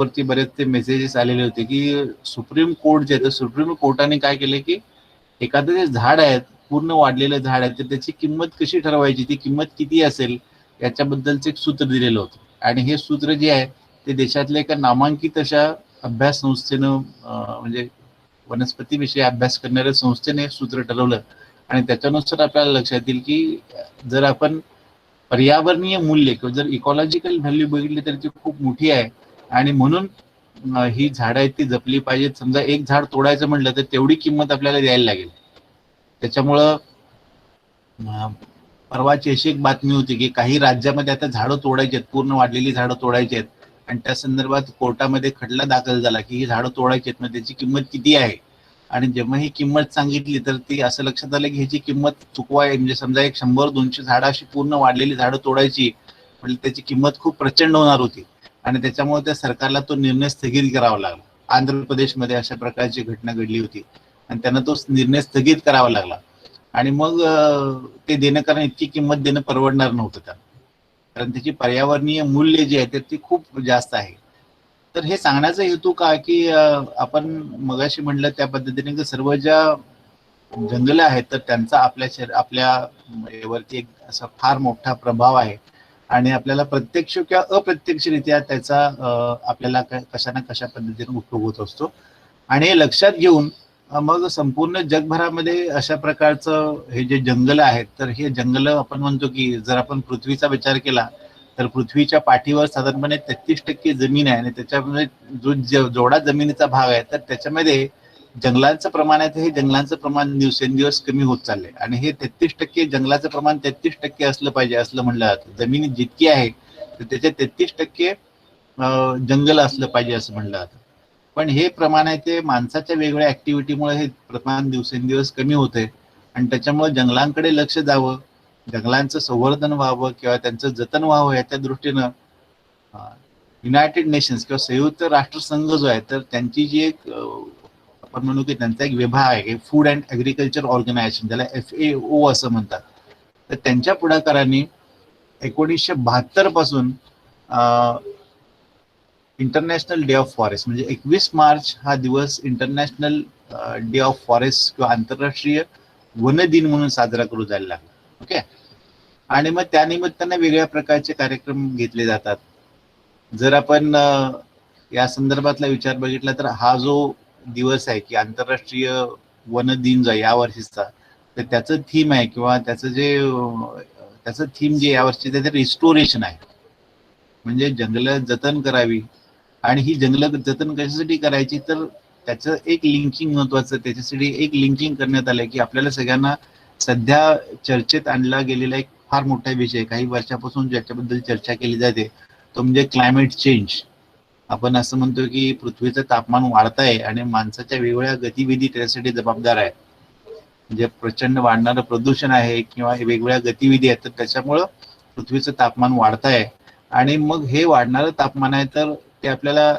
वरती बरेचसे मेसेजेस आलेले होते की सुप्रीम कोर्ट जे आहे, तर सुप्रीम कोर्टाने काय केलं की एखादं जे झाड आहे, पूर्ण वाढलेलं झाड आहे, तर त्याची किंमत कशी ठरवायची, ती किंमत किती असेल याच्याबद्दलचं एक सूत्र दिलेलं होतं. आणि हे सूत्र जे आहे ते देशातल्या एका नामांकित अशा अभ्यास संस्थेनं म्हणजे वनस्पतीविषयी अभ्यास करणाऱ्या संस्थेने सूत्र ठरवलं. आणि त्याच्यानुसार आपल्याला लक्षात येईल की जर आपण पर्यावरणीय मूल्य किंवा जर इकॉलॉजिकल व्हॅल्यू बघितली तर ती खूप मोठी आहे. आणि म्हणून ही झाडं आहेत ती जपली पाहिजेत. समजा एक झाड तोडायचं म्हटलं तर तेवढी किंमत आपल्याला द्यायला लागेल. त्याच्यामुळं परवाची अशी एक बातमी होती की काही राज्यामध्ये आता झाडं तोडायची आहेत, पूर्ण वाढलेली झाडं तोडायची आहेत, आणि त्या संदर्भात कोर्टामध्ये खटला दाखल झाला की ही झाडं तोडायची आहेत, मग त्याची किंमत किती आहे. आणि जेव्हा ही किंमत सांगितली तर ती असं लक्षात आलं की ह्याची किंमत चुकवाय, म्हणजे समजा एक 100-200 झाडं अशी पूर्ण वाढलेली झाडं तोडायची म्हणजे त्याची किंमत खूप प्रचंड होणार होती. आणि त्याच्यामुळे त्या सरकारला तो निर्णय स्थगित करावा लागला. आंध्र प्रदेशमध्ये अशा प्रकारची घटना घडली होती आणि त्यांना तो निर्णय स्थगित करावा लागला. आणि मग ते देणं, कारण इतकी किंमत देणं परवडणार नव्हतं त्यांना, कारण त्याची पर्यावरणीय मूल्य जे आहे ती खूप जास्त आहे. तर हे सांगण्याचा हेतू का की आपण मगाशी म्हणलं त्या पद्धतीने की सर्व ज्या जंगल आहेत तर त्यांचा आपल्या वरती एक असा फार मोठा प्रभाव आहे. आणि आपल्याला प्रत्यक्ष किंवा अप्रत्यक्षरित्या त्याचा आपल्याला कशा ना कशा पद्धतीने उपयोग होत असतो. आणि हे लक्षात घेऊन मग संपूर्ण जगभरामध्ये अशा प्रकारचं हे जे जंगल आहेत, तर हे जंगल आपण म्हणतो की जर आपण पृथ्वीचा विचार केला तर पृथ्वीच्या पाठीवर साधारणपणे 33% जमीन आहे. आणि त्याच्यामध्ये जो जेवढा जमिनीचा भाग आहे तर त्याच्यामध्ये जंगलांचं प्रमाण आहे, हे जंगलांचं प्रमाण दिवसेंदिवस कमी होत चाललंय. आणि हे 33% जंगलाचं प्रमाण 33% असलं पाहिजे असलं म्हणलं जातं. जमीन जितकी आहे तर त्याचे 33% जंगल असलं पाहिजे असं म्हणलं जातं. पण हे प्रमाण आहे ते माणसाच्या वेगवेगळ्या ऍक्टिव्हिटीमुळे हे प्रमाण दिवसेंदिवस कमी होतंय. आणि त्याच्यामुळे जंगलांकडे लक्ष द्यावं, जंगलांचं संवर्धन व्हावं किंवा त्यांचं जतन व्हावं याच्या दृष्टीनं युनायटेड नेशन्स किंवा संयुक्त राष्ट्रसंघ जो आहे तर त्यांची जी एक आपण म्हणू की त्यांचा एक विभाग आहे फूड अँड ऍग्रिकल्चर ऑर्गनायझेशन, ज्याला FAO असं म्हणतात. तर त्यांच्या पुढाकाराने 1972 पासून इंटरनॅशनल डे ऑफ फॉरेस्ट म्हणजे 21 मार्च हा दिवस इंटरनॅशनल डे ऑफ फॉरेस्ट किंवा आंतरराष्ट्रीय वन दिन म्हणून साजरा करू जायला लागला. ओके. आणि मग त्यानिमित्ताने वेगळ्या प्रकारचे कार्यक्रम घेतले जातात. जर आपण या संदर्भातला विचार बघितला तर हा जो दिवस आहे की आंतरराष्ट्रीय वन दिन जो आहे या वर्षीचा, तर त्याचं थीम आहे किंवा त्याचं थीम जे यावर्षी ते रिस्टोरेशन आहे. म्हणजे जंगलं जतन करावी. आणि ही जंगलं जतन कशासाठी करायची तर त्याचं एक लिंकिंग महत्वाचं, त्याच्यासाठी एक लिंकिंग करण्यात आलंय की आपल्याला सगळ्यांना सध्या चर्चेत आणला गेलेला एक फार मोठा विषय काही वर्षापासून ज्याच्याबद्दल चर्चा केली जाते तो म्हणजे क्लायमेट चेंज. आपण असं म्हणतो की पृथ्वीचं तापमान वाढत आहे आणि माणसाच्या वेगवेगळ्या गतिविधी त्यासाठी जबाबदार आहेत. म्हणजे प्रचंड वाढणारं प्रदूषण आहे किंवा वेगवेगळ्या गतिविधी आहेत तर त्याच्यामुळं पृथ्वीचं तापमान वाढत आहे. आणि मग हे वाढणारं तापमान आहे तर ते आपल्याला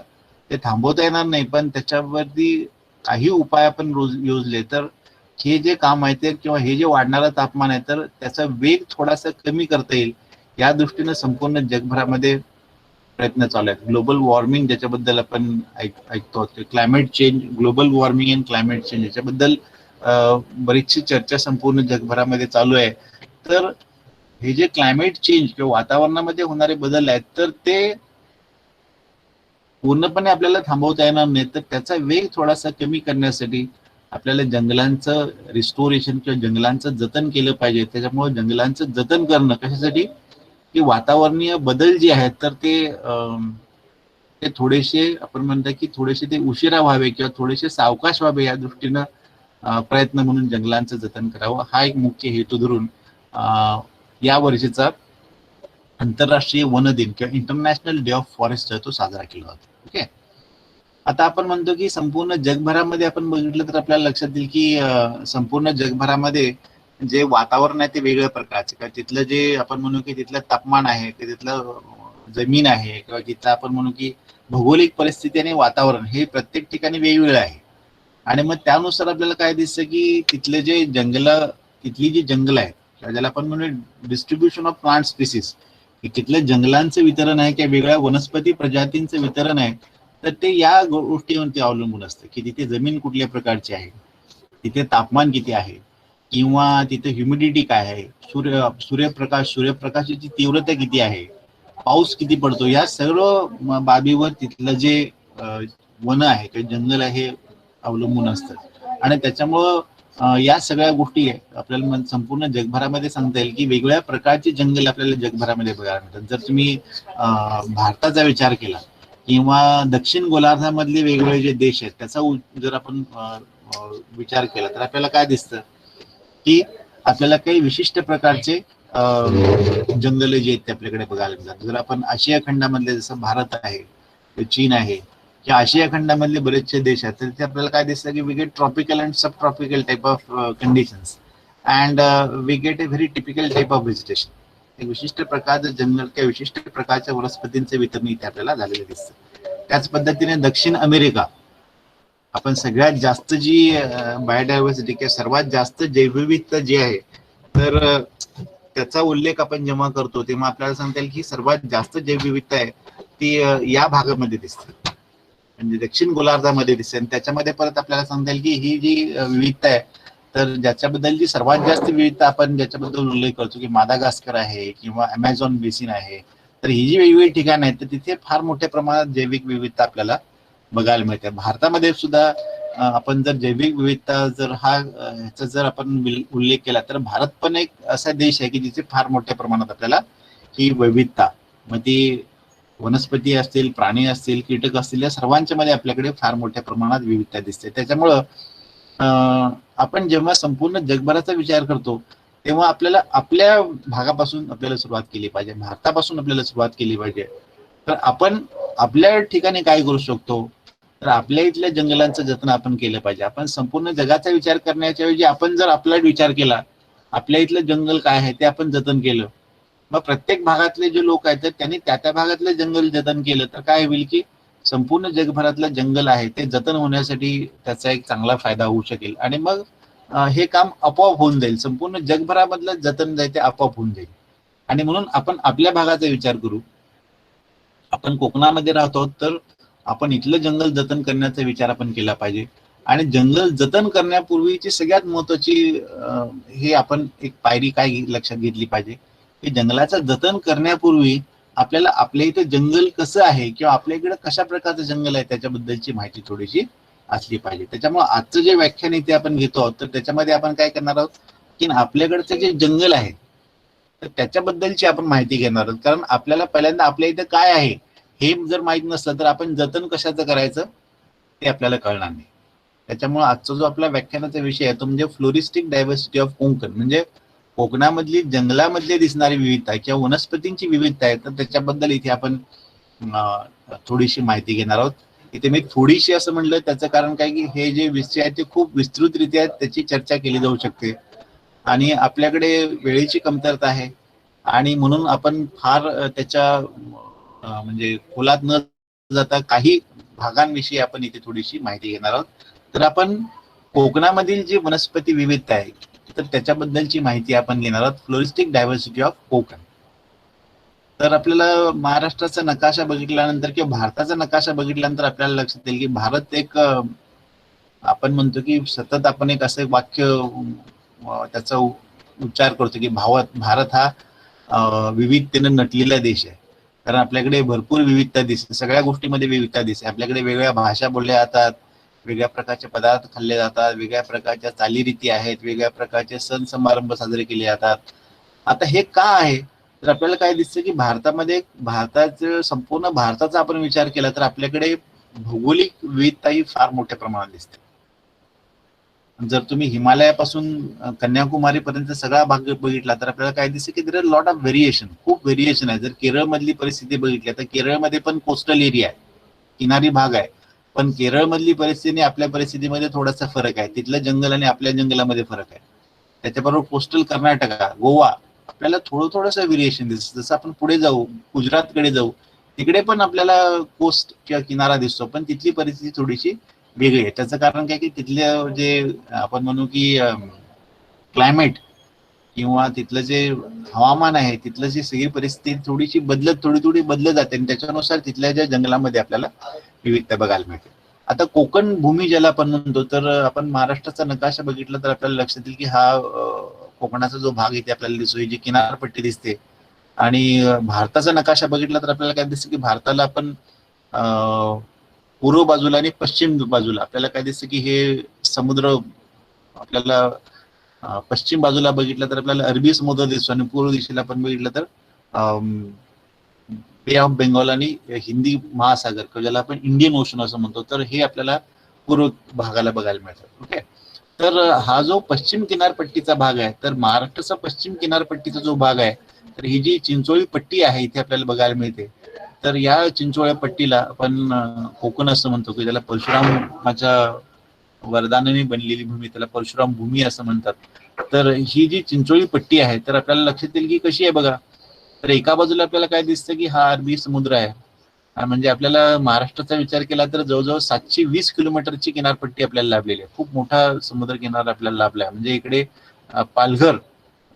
ते थांबवता येणार नाही, पण त्याच्यावरती काही उपाय आपण रोज योजले तर हे जे काम आहे ते किंवा हे जे वाढणारं तापमान आहे तर त्याचा वेग थोडासा कमी करता येईल या दृष्टीनं संपूर्ण जगभरामध्ये प्रयत्न चालू आहेत. ग्लोबल वॉर्मिंग ज्याच्याबद्दल आपण ऐकतो, climate change, global warming and climate change याच्याबद्दल बरीचशी चर्चा संपूर्ण जगभरामध्ये चालू आहे. तर हे जे क्लायमेट चेंज किंवा वातावरणामध्ये होणारे बदल आहेत तर ते पूर्णपणे आपल्याला थांबवता येणार नाही, तर त्याचा वेग थोडासा कमी करण्यासाठी आपल्याला जंगलांचं रिस्टोरेशन किंवा जंगलांचं जतन केलं पाहिजे. त्याच्यामुळे जंगलांचं जतन करणं कशासाठी की वातावरणीय बदल जे आहेत तर ते थोडेसे आपण म्हणतो की थोडेसे ते उशिरा व्हावे किंवा थोडेसे सावकाश व्हावे या दृष्टीनं प्रयत्न म्हणून जंगलांचं जतन करावं हा एक मुख्य हेतू धरून या वर्षीचा आंतरराष्ट्रीय वन दिन किंवा इंटरनॅशनल डे ऑफ फॉरेस्ट तो साजरा केला होता. ओके. आता आपण म्हणतो की संपूर्ण जगभरामध्ये आपण बघितलं तर आपल्याला लक्षात येईल की संपूर्ण जगभरामध्ये जे वातावरण आहे ते वेगवेगळ्या प्रकारचे, किंवा तिथलं जे आपण म्हणू की तिथलं तापमान आहे की तिथलं जमीन आहे किंवा तिथलं आपण म्हणू की भौगोलिक परिस्थिती आणि वातावरण हे प्रत्येक ठिकाणी वेगवेगळं आहे. आणि मग त्यानुसार आपल्याला काय दिसतं की तिथले जे तिथली जी जंगल आहेत ज्याला आपण म्हणू डिस्ट्रीब्युशन ऑफ प्लांट स्पीसीस, तिथल्या जंगलांचं वितरण आहे किंवा वेगळ्या वनस्पती प्रजातींचं वितरण आहे तर ते या गोष्टीवरती अवलंबून असतं की तिथे जमीन कुठल्या प्रकारची आहे, तिथे तापमान किती आहे, किंवा तिथे ह्युमिडिटी काय आहे, सूर्यप्रकाशाची तीव्रता किती आहे, पाऊस किती पडतो, या सर्व बाबीवर तिथलं जे वन आहे किंवा जंगल आहे अवलंबून असतं. आणि त्याच्यामुळं या सगळ्या गोष्टी आपल्याला संपूर्ण जगभरामध्ये सांगता येईल की वेगवेगळ्या प्रकारचे जंगल आपल्याला जगभरामध्ये बघायला मिळतात. जर तुम्ही भारताचा विचार केला किंवा दक्षिण गोलार्धामधले वेगवेगळे जे देश आहेत त्याचा जर आपण विचार केला तर आपल्याला काय दिसतं की आपल्याला काही विशिष्ट प्रकारचे जंगल जे आहेत ते आपल्याकडे बघायला मिळतात. जर आपण आशिया खंडामधले जसं भारत आहे, चीन आहे, किंवा आशिया खंडामधले बरेचसे देश आहेत तर तिथे आपल्याला काय दिसतं की we get tropical and sub tropical type of conditions and we get a very typical type of vegetation. एक विशिष्ट प्रकारचं जंगल किंवा विशिष्ट प्रकारच्या वनस्पतींचे वितरण इथे आपल्याला झालेलं दिसतं. त्याच पद्धतीने दक्षिण अमेरिका, आपण सगळ्यात जास्त जी बायोडायव्हर्सिटी किंवा सर्वात जास्त जैवविविधता जी आहे तर त्याचा उल्लेख आपण जेव्हा करतो तेव्हा आपल्याला सांगता येईल की सर्वात जास्त जैवविविधता आहे ती या भागामध्ये दिसते, म्हणजे दक्षिण गोलार्धामध्ये दिसते. आणि त्याच्यामध्ये परत आपल्याला सांगता येईल की ही जी विविधता आहे तर ज्याच्याबद्दल जी सर्वात जास्त विविधता आपण ज्याच्याबद्दल उल्लेख करतो की मादागास्कर आहे किंवा अमेझॉन बेसिन आहे, तर ही जी वेगवेगळी ठिकाणं आहेत तर तिथे फार मोठ्या प्रमाणात जैविक विविधता आपल्याला बघायला मिळते. भारतामध्ये सुद्धा आपण जर जैविक विविधता जर ह्याचा जर आपण उल्लेख केला तर भारत पण एक असा देश आहे की जिथे फार मोठ्या प्रमाणात आपल्याला ही विविधता, मग ती वनस्पती असतील, प्राणी असतील, कीटक असतील, या सर्वांच्या मध्ये आपल्याकडे फार मोठ्या प्रमाणात विविधता दिसते. त्याच्यामुळं आपण जेव्हा संपूर्ण जगभराचा विचार करतो तेव्हा आपल्याला आपल्या भागापासून आपल्याला सुरुवात केली पाहिजे, भारतापासून आपल्याला सुरुवात केली पाहिजे. तर आपण आपल्या ठिकाणी काय करू शकतो तर आपल्या इथल्या जंगलांचं जतन आपण केलं पाहिजे. आपण संपूर्ण जगाचा विचार करण्याच्या ऐवजी आपण जर आपला विचार केला, आपल्या इथलं जंगल काय आहे ते आपण जतन केलं, मग प्रत्येक भागातले जे लोक आहेत तर त्यांनी त्या भागातलं जंगल जतन केलं तर काय होईल की संपूर्ण जगभरातलं जंगल आहे ते जतन होण्यासाठी त्याचा एक चांगला फायदा होऊ शकेल. आणि मग हे काम आपोआप होऊन जाईल, संपूर्ण जगभरामधलं जतन जाईल ते आपोआप होऊन जाईल. आणि म्हणून आपण आपल्या भागाचा विचार करू. आपण कोकणामध्ये राहतो तर आपण इथलं जंगल जतन करण्याचा विचार आपण केला पाहिजे. आणि जंगल जतन करण्यापूर्वीची सगळ्यात महत्वाची हे आपण एक पायरी काय लक्षात घेतली पाहिजे की जंगलाचं जतन करण्यापूर्वी आपल्याला आपल्या इथे जंगल कसं आहे किंवा आपल्या इकडे कशा प्रकारचं जंगल आहे त्याच्याबद्दलची माहिती थोडीशी असली पाहिजे. त्याच्यामुळे आजचं जे व्याख्यान इथे आपण घेतो आहोत तर त्याच्यामध्ये आपण काय करणार आहोत की आपल्याकडचं जे जंगल आहे तर त्याच्याबद्दलची आपण माहिती घेणार आहोत. कारण आपल्याला पहिल्यांदा आपल्या इथे काय आहे हे जर माहित नसलं तर आपण जतन कशाचं करायचं ते आपल्याला कळणार नाही. त्याच्यामुळे आजचा जो आपला व्याख्यानाचा विषय आहे तो म्हणजे फ्लोरिस्टिक डायव्हर्सिटी ऑफ कोकण, म्हणजे कोकणामधली जंगलामधली दिसणारी विविधता किंवा वनस्पतींची विविधता आहे तर त्याच्याबद्दल इथे आपण थोडीशी माहिती घेणार आहोत. इथे मी थोडीशी असं म्हणलं त्याचं कारण काय की हे जे विषय आहे ते खूप विस्तृतरित्या त्याची चर्चा केली जाऊ शकते आणि आपल्याकडे वेळेची कमतरता आहे आणि म्हणून आपण फार त्याच्या म्हणजे खोलात न जाता काही भागांविषयी आपण इथे थोडीशी माहिती घेणार आहोत. तर आपण कोकणामधील जी वनस्पती विविधता आहे तर त्याच्याबद्दलची माहिती आपण घेणार आहोत. Floristic diversity of Konkan. तर आपल्याला महाराष्ट्राचा नकाशा बघितल्यानंतर किंवा भारताचा नकाशा बघितल्यानंतर आपल्याला लक्षात येईल की भारत एक आपण म्हणतो की सतत आपण एक असं वाक्य त्याचा उच्चार करतो की भारत हा विविधतेनं नटलेला देश आहे. कारण आपल्याकडे भरपूर विविधता दिसते, सगळ्या गोष्टीमध्ये विविधता दिसते. आपल्याकडे वेगवेगळ्या भाषा बोलल्या जातात, वेगळ्या प्रकारचे पदार्थ खाल्ले जातात, वेगळ्या प्रकारच्या चालीरीती आहेत, वेगळ्या प्रकारचे सण समारंभ साजरे केले जातात. आता हे का आहे तर आपल्याला काय दिसतं की भारताचं संपूर्ण भारताचा आपण विचार केला तर आपल्याकडे भौगोलिक विविधता ही फार मोठ्या प्रमाणात दिसते. जर तुम्ही हिमालयापासून कन्याकुमारी पर्यंत सगळा भाग बघितला तर आपल्याला काय दिसतं की there are lot of variation, खूप व्हेरिएशन आहे. जर केरळमधली परिस्थिती बघितली तर केरळमध्ये पण कोस्टल एरिया आहे, किनारी भाग आहे, पण केरळमधली परिस्थिती आपल्या परिस्थितीमध्ये थोडासा फरक आहे. तिथलं जंगल आणि आपल्या जंगलामध्ये फरक आहे. त्याच्याबरोबर कोस्टल कर्नाटका, गोवा आपल्याला थोडंसं व्हेरिएशन दिसतं. जसं आपण पुढे जाऊ गुजरातकडे जाऊ तिकडे पण आपल्याला कोस्ट किंवा किनारा दिसतो, पण तिथली परिस्थिती थोडीशी वेगळी आहे. त्याचं कारण काय की तिथलं जे आपण म्हणू की क्लायमेट किंवा तिथलं जे हवामान आहे तिथलं जी सगळी परिस्थिती थोडी थोडी बदलत जाते आणि त्याच्यानुसार तिथल्या ज्या जंगलामध्ये आपल्याला विविधता बघायला मिळते. आता कोकण भूमी ज्याला आपण म्हणतो, तर आपण महाराष्ट्राचा नकाशा बघितला तर आपल्याला लक्षात येईल की हा कोकणाचा जो भाग इथे आपल्याला दिसतो, ही जी किनारपट्टी दिसते. आणि भारताचा नकाशा बघितला तर आपल्याला काय दिसतं की भारताला आपण पूर्व बाजूला आणि पश्चिम बाजूला आपल्याला काय दिसतं की हे समुद्र आपल्याला पश्चिम बाजूला बघितलं तर आपल्याला अरबी समुद्र दिसतो आणि पूर्व दिशेला आपण बघितलं तर बे ऑफ बेंगॉल आणि हिंदी महासागर, ज्याला आपण इंडियन ओशन असं म्हणतो, तर हे आपल्याला पूर्व भागाला बघायला मिळतं. ओके, तर हा जो पश्चिम किनारपट्टीचा भाग आहे, तर महाराष्ट्राचा पश्चिम किनारपट्टीचा जो भाग आहे, तर ही जी चिंचोळी पट्टी आहे इथे आपल्याला बघायला मिळते. तर या चिंचोळ्या पट्टीला आपण कोकण असं म्हणतो, की ज्याला परशुरामाच्या वरदानाने बनलेली भूमी, त्याला परशुराम भूमी असं म्हणतात. तर ही जी चिंचोळी पट्टी आहे, तर आपल्याला लक्षात येईल की कशी आहे बघा. तर एका बाजूला आपल्याला काय दिसतं की हा अरबी समुद्र आहे, म्हणजे आपल्याला महाराष्ट्राचा विचार केला तर जवळजवळ 720 किलोमीटरची किनारपट्टी आपल्याला लाभलेली आहे. खूप मोठा समुद्र किनारा आपल्याला लाभला आहे. म्हणजे इकडे पालघर,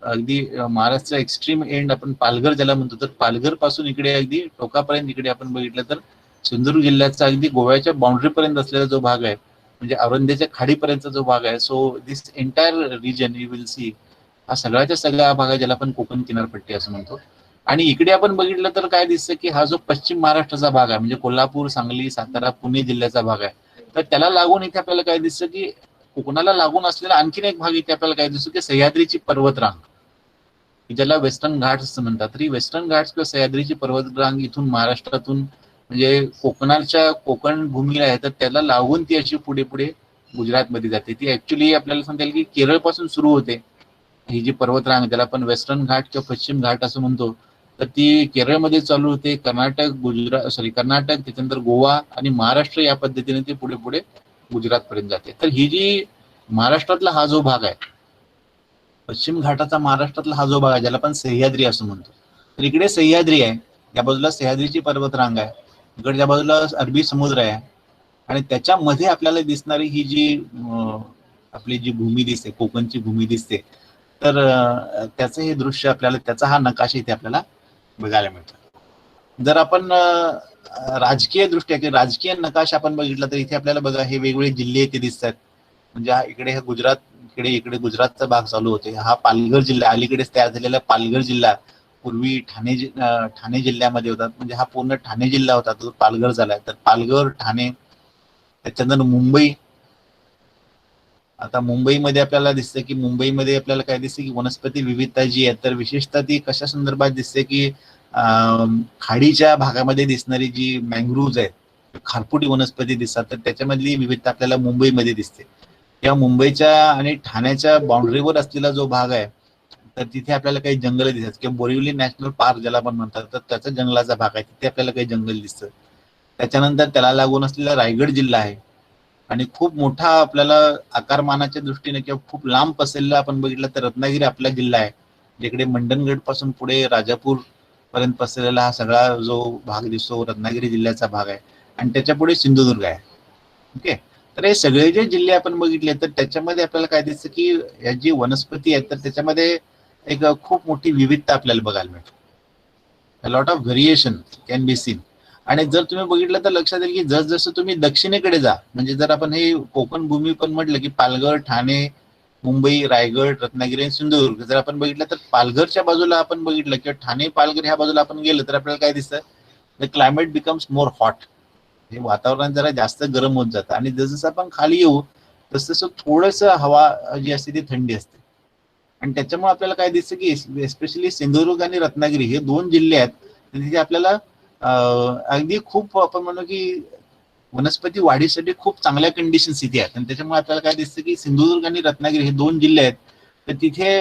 अगदी महाराष्ट्राचा एक्स्ट्रीम एंड आपण पालघर ज्याला म्हणतो, तर पालघर पासून इकडे अगदी टोकापर्यंत इकडे आपण बघितलं तर सिंधुदुर्ग जिल्ह्याचा अगदी गोव्याच्या बाउंड्री पर्यंत असलेला जो भाग आहे, म्हणजे औरंदेच्या खाडीपर्यंतचा जो भाग आहे, so this entire region you will see, हा सगळ्याच्या सगळा भाग आहे ज्याला आपण कोकण किनारपट्टी असं म्हणतो. आणि इकडे आपण बघितलं तर काय दिसतं की हा जो पश्चिम महाराष्ट्राचा भाग आहे, म्हणजे कोल्हापूर, सांगली, सातारा, पुणे जिल्ह्याचा भाग आहे, तर त्याला लागून इथे आपल्याला काय दिसतं की कोकणाला लागून असलेला आणखीन एक भाग इथे आपल्याला काय दिसतो की सह्याद्रीची पर्वतरांग, ज्याला वेस्टर्न घाट्स असं म्हणतात. तरी वेस्टर्न घाट्स किंवा सह्याद्रीची पर्वतरांग इथून महाराष्ट्रातून म्हणजे कोकणाच्या कोकण भूमीला आहे, तर त्याला लागून ती अशी पुढे पुढे गुजरातमध्ये जाते. ती ऍक्च्युली आपल्याला सांगता येईल की केरळ पासून सुरू होते ही जी पर्वतरांग, ज्याला आपण वेस्टर्न घाट किंवा पश्चिम घाट असं म्हणतो, तर ती केरळमध्ये चालू होते, कर्नाटक, त्याच्यानंतर गोवा आणि महाराष्ट्र, या पद्धतीने ती पुढे पुढे गुजरातपर्यंत जाते. तर ही जी महाराष्ट्रातला हा जो भाग आहे, पश्चिम घाटाचा महाराष्ट्रातला हा जो भाग आहे, ज्याला आपण सह्याद्री असं म्हणतो, तर इकडे सह्याद्री आहे, या बाजूला सह्याद्रीची पर्वतरांग आहे, इकडच्या बाजूला अरबी समुद्र आहे, आणि त्याच्यामध्ये आपल्याला दिसणारी ही जी आपली जी भूमी दिसते, कोकणची भूमी दिसते, तर त्याचं हे दृश्य आपल्याला, त्याचा हा नकाशा इथे आपल्याला बघायला मिळतो. जर आपण राजकीय दृष्ट्या किंवा राजकीय नकाशा आपण बघितला तर इथे आपल्याला बघा हे वेगवेगळे जिल्हे इथे दिसतात. म्हणजे इकडे हे गुजरात, इकडे गुजरातचा भाग चालू होते. हा पालघर जिल्हा, अलीकडेच तयार झालेला पालघर जिल्हा पूर्वी ठाणे जिल्ह्यामध्ये होता, म्हणजे हा पूर्ण ठाणे जिल्हा होता, तो पालघर झालाय. तर पालघर, ठाणे, त्याच्यानंतर मुंबई. आता मुंबईमध्ये आपल्याला दिसतं की मुंबईमध्ये आपल्याला काय दिसते की वनस्पती विविधता जी आहे, तर विशेषतः ती कशा संदर्भात दिसते की खाडीच्या भागामध्ये दिसणारी जी मँग्रोव्ज आहेत, खारफुटी वनस्पती दिसतात, तर त्याच्यामधली विविधता आपल्याला मुंबईमध्ये दिसते. या मुंबईच्या आणि ठाण्याच्या बाउंड्रीवर असलेला जो भाग आहे, तर तिथे आपल्याला काही जंगल दिसतात, किंवा बोरिवली नॅशनल पार्क ज्याला आपण म्हणतात, तर त्याचा जंगलाचा भाग आहे, तिथे आपल्याला काही जंगल दिसतं. त्याच्यानंतर त्याला लागून असलेला रायगड जिल्हा आहे, आणि खूप मोठा आपल्याला आकारमानाच्या दृष्टीने किंवा खूप लांब पसरलेला आपण बघितलं तर रत्नागिरी आपला जिल्हा आहे, जिकडे मंडनगड पासून पुढे राजापूर पर्यंत पसरलेला हा सगळा जो भाग दिसतो रत्नागिरी जिल्ह्याचा भाग आहे, आणि त्याच्या पुढे सिंधुदुर्ग आहे. ओके, तर हे सगळे जे जिल्हे आपण बघितले, तर त्याच्यामध्ये आपल्याला काय दिसतं की या जी वनस्पती आहेत, तर त्याच्यामध्ये एक खूप मोठी विविधता आपल्याला बघायला मिळते. Lot of variation can be scene. आणि जर तुम्ही बघितलं तर लक्षात येईल की जसजसं तुम्ही दक्षिणेकडे जा, म्हणजे जर आपण हे कोकण भूमी पण म्हटलं की पालघर, ठाणे, मुंबई, रायगड, रत्नागिरी आणि सिंधुदुर्ग, जर आपण बघितलं तर पालघरच्या बाजूला आपण बघितलं किंवा ठाणे, पालघर ह्या बाजूला आपण गेलं, तर आपल्याला काय दिसतं, the climate becomes more hot. हे वातावरण जरा जास्त गरम होत जातं, आणि जसं आपण खाली येऊ तसं थोडंसं हवा जी असते ती थंडी असते. आणि त्याच्यामुळे आपल्याला काय दिसतं की एस्पेशली सिंधुदुर्ग आणि रत्नागिरी हे दोन जिल्हे आहेत, तिथे आपल्याला अगदी खूप आपण म्हणू की वनस्पती वाढीसाठी खूप चांगल्या कंडिशन्स इथे आहेत. आणि त्याच्यामुळे आपल्याला काय दिसतं की सिंधुदुर्ग आणि रत्नागिरी हे दोन जिल्हे आहेत, तर तिथे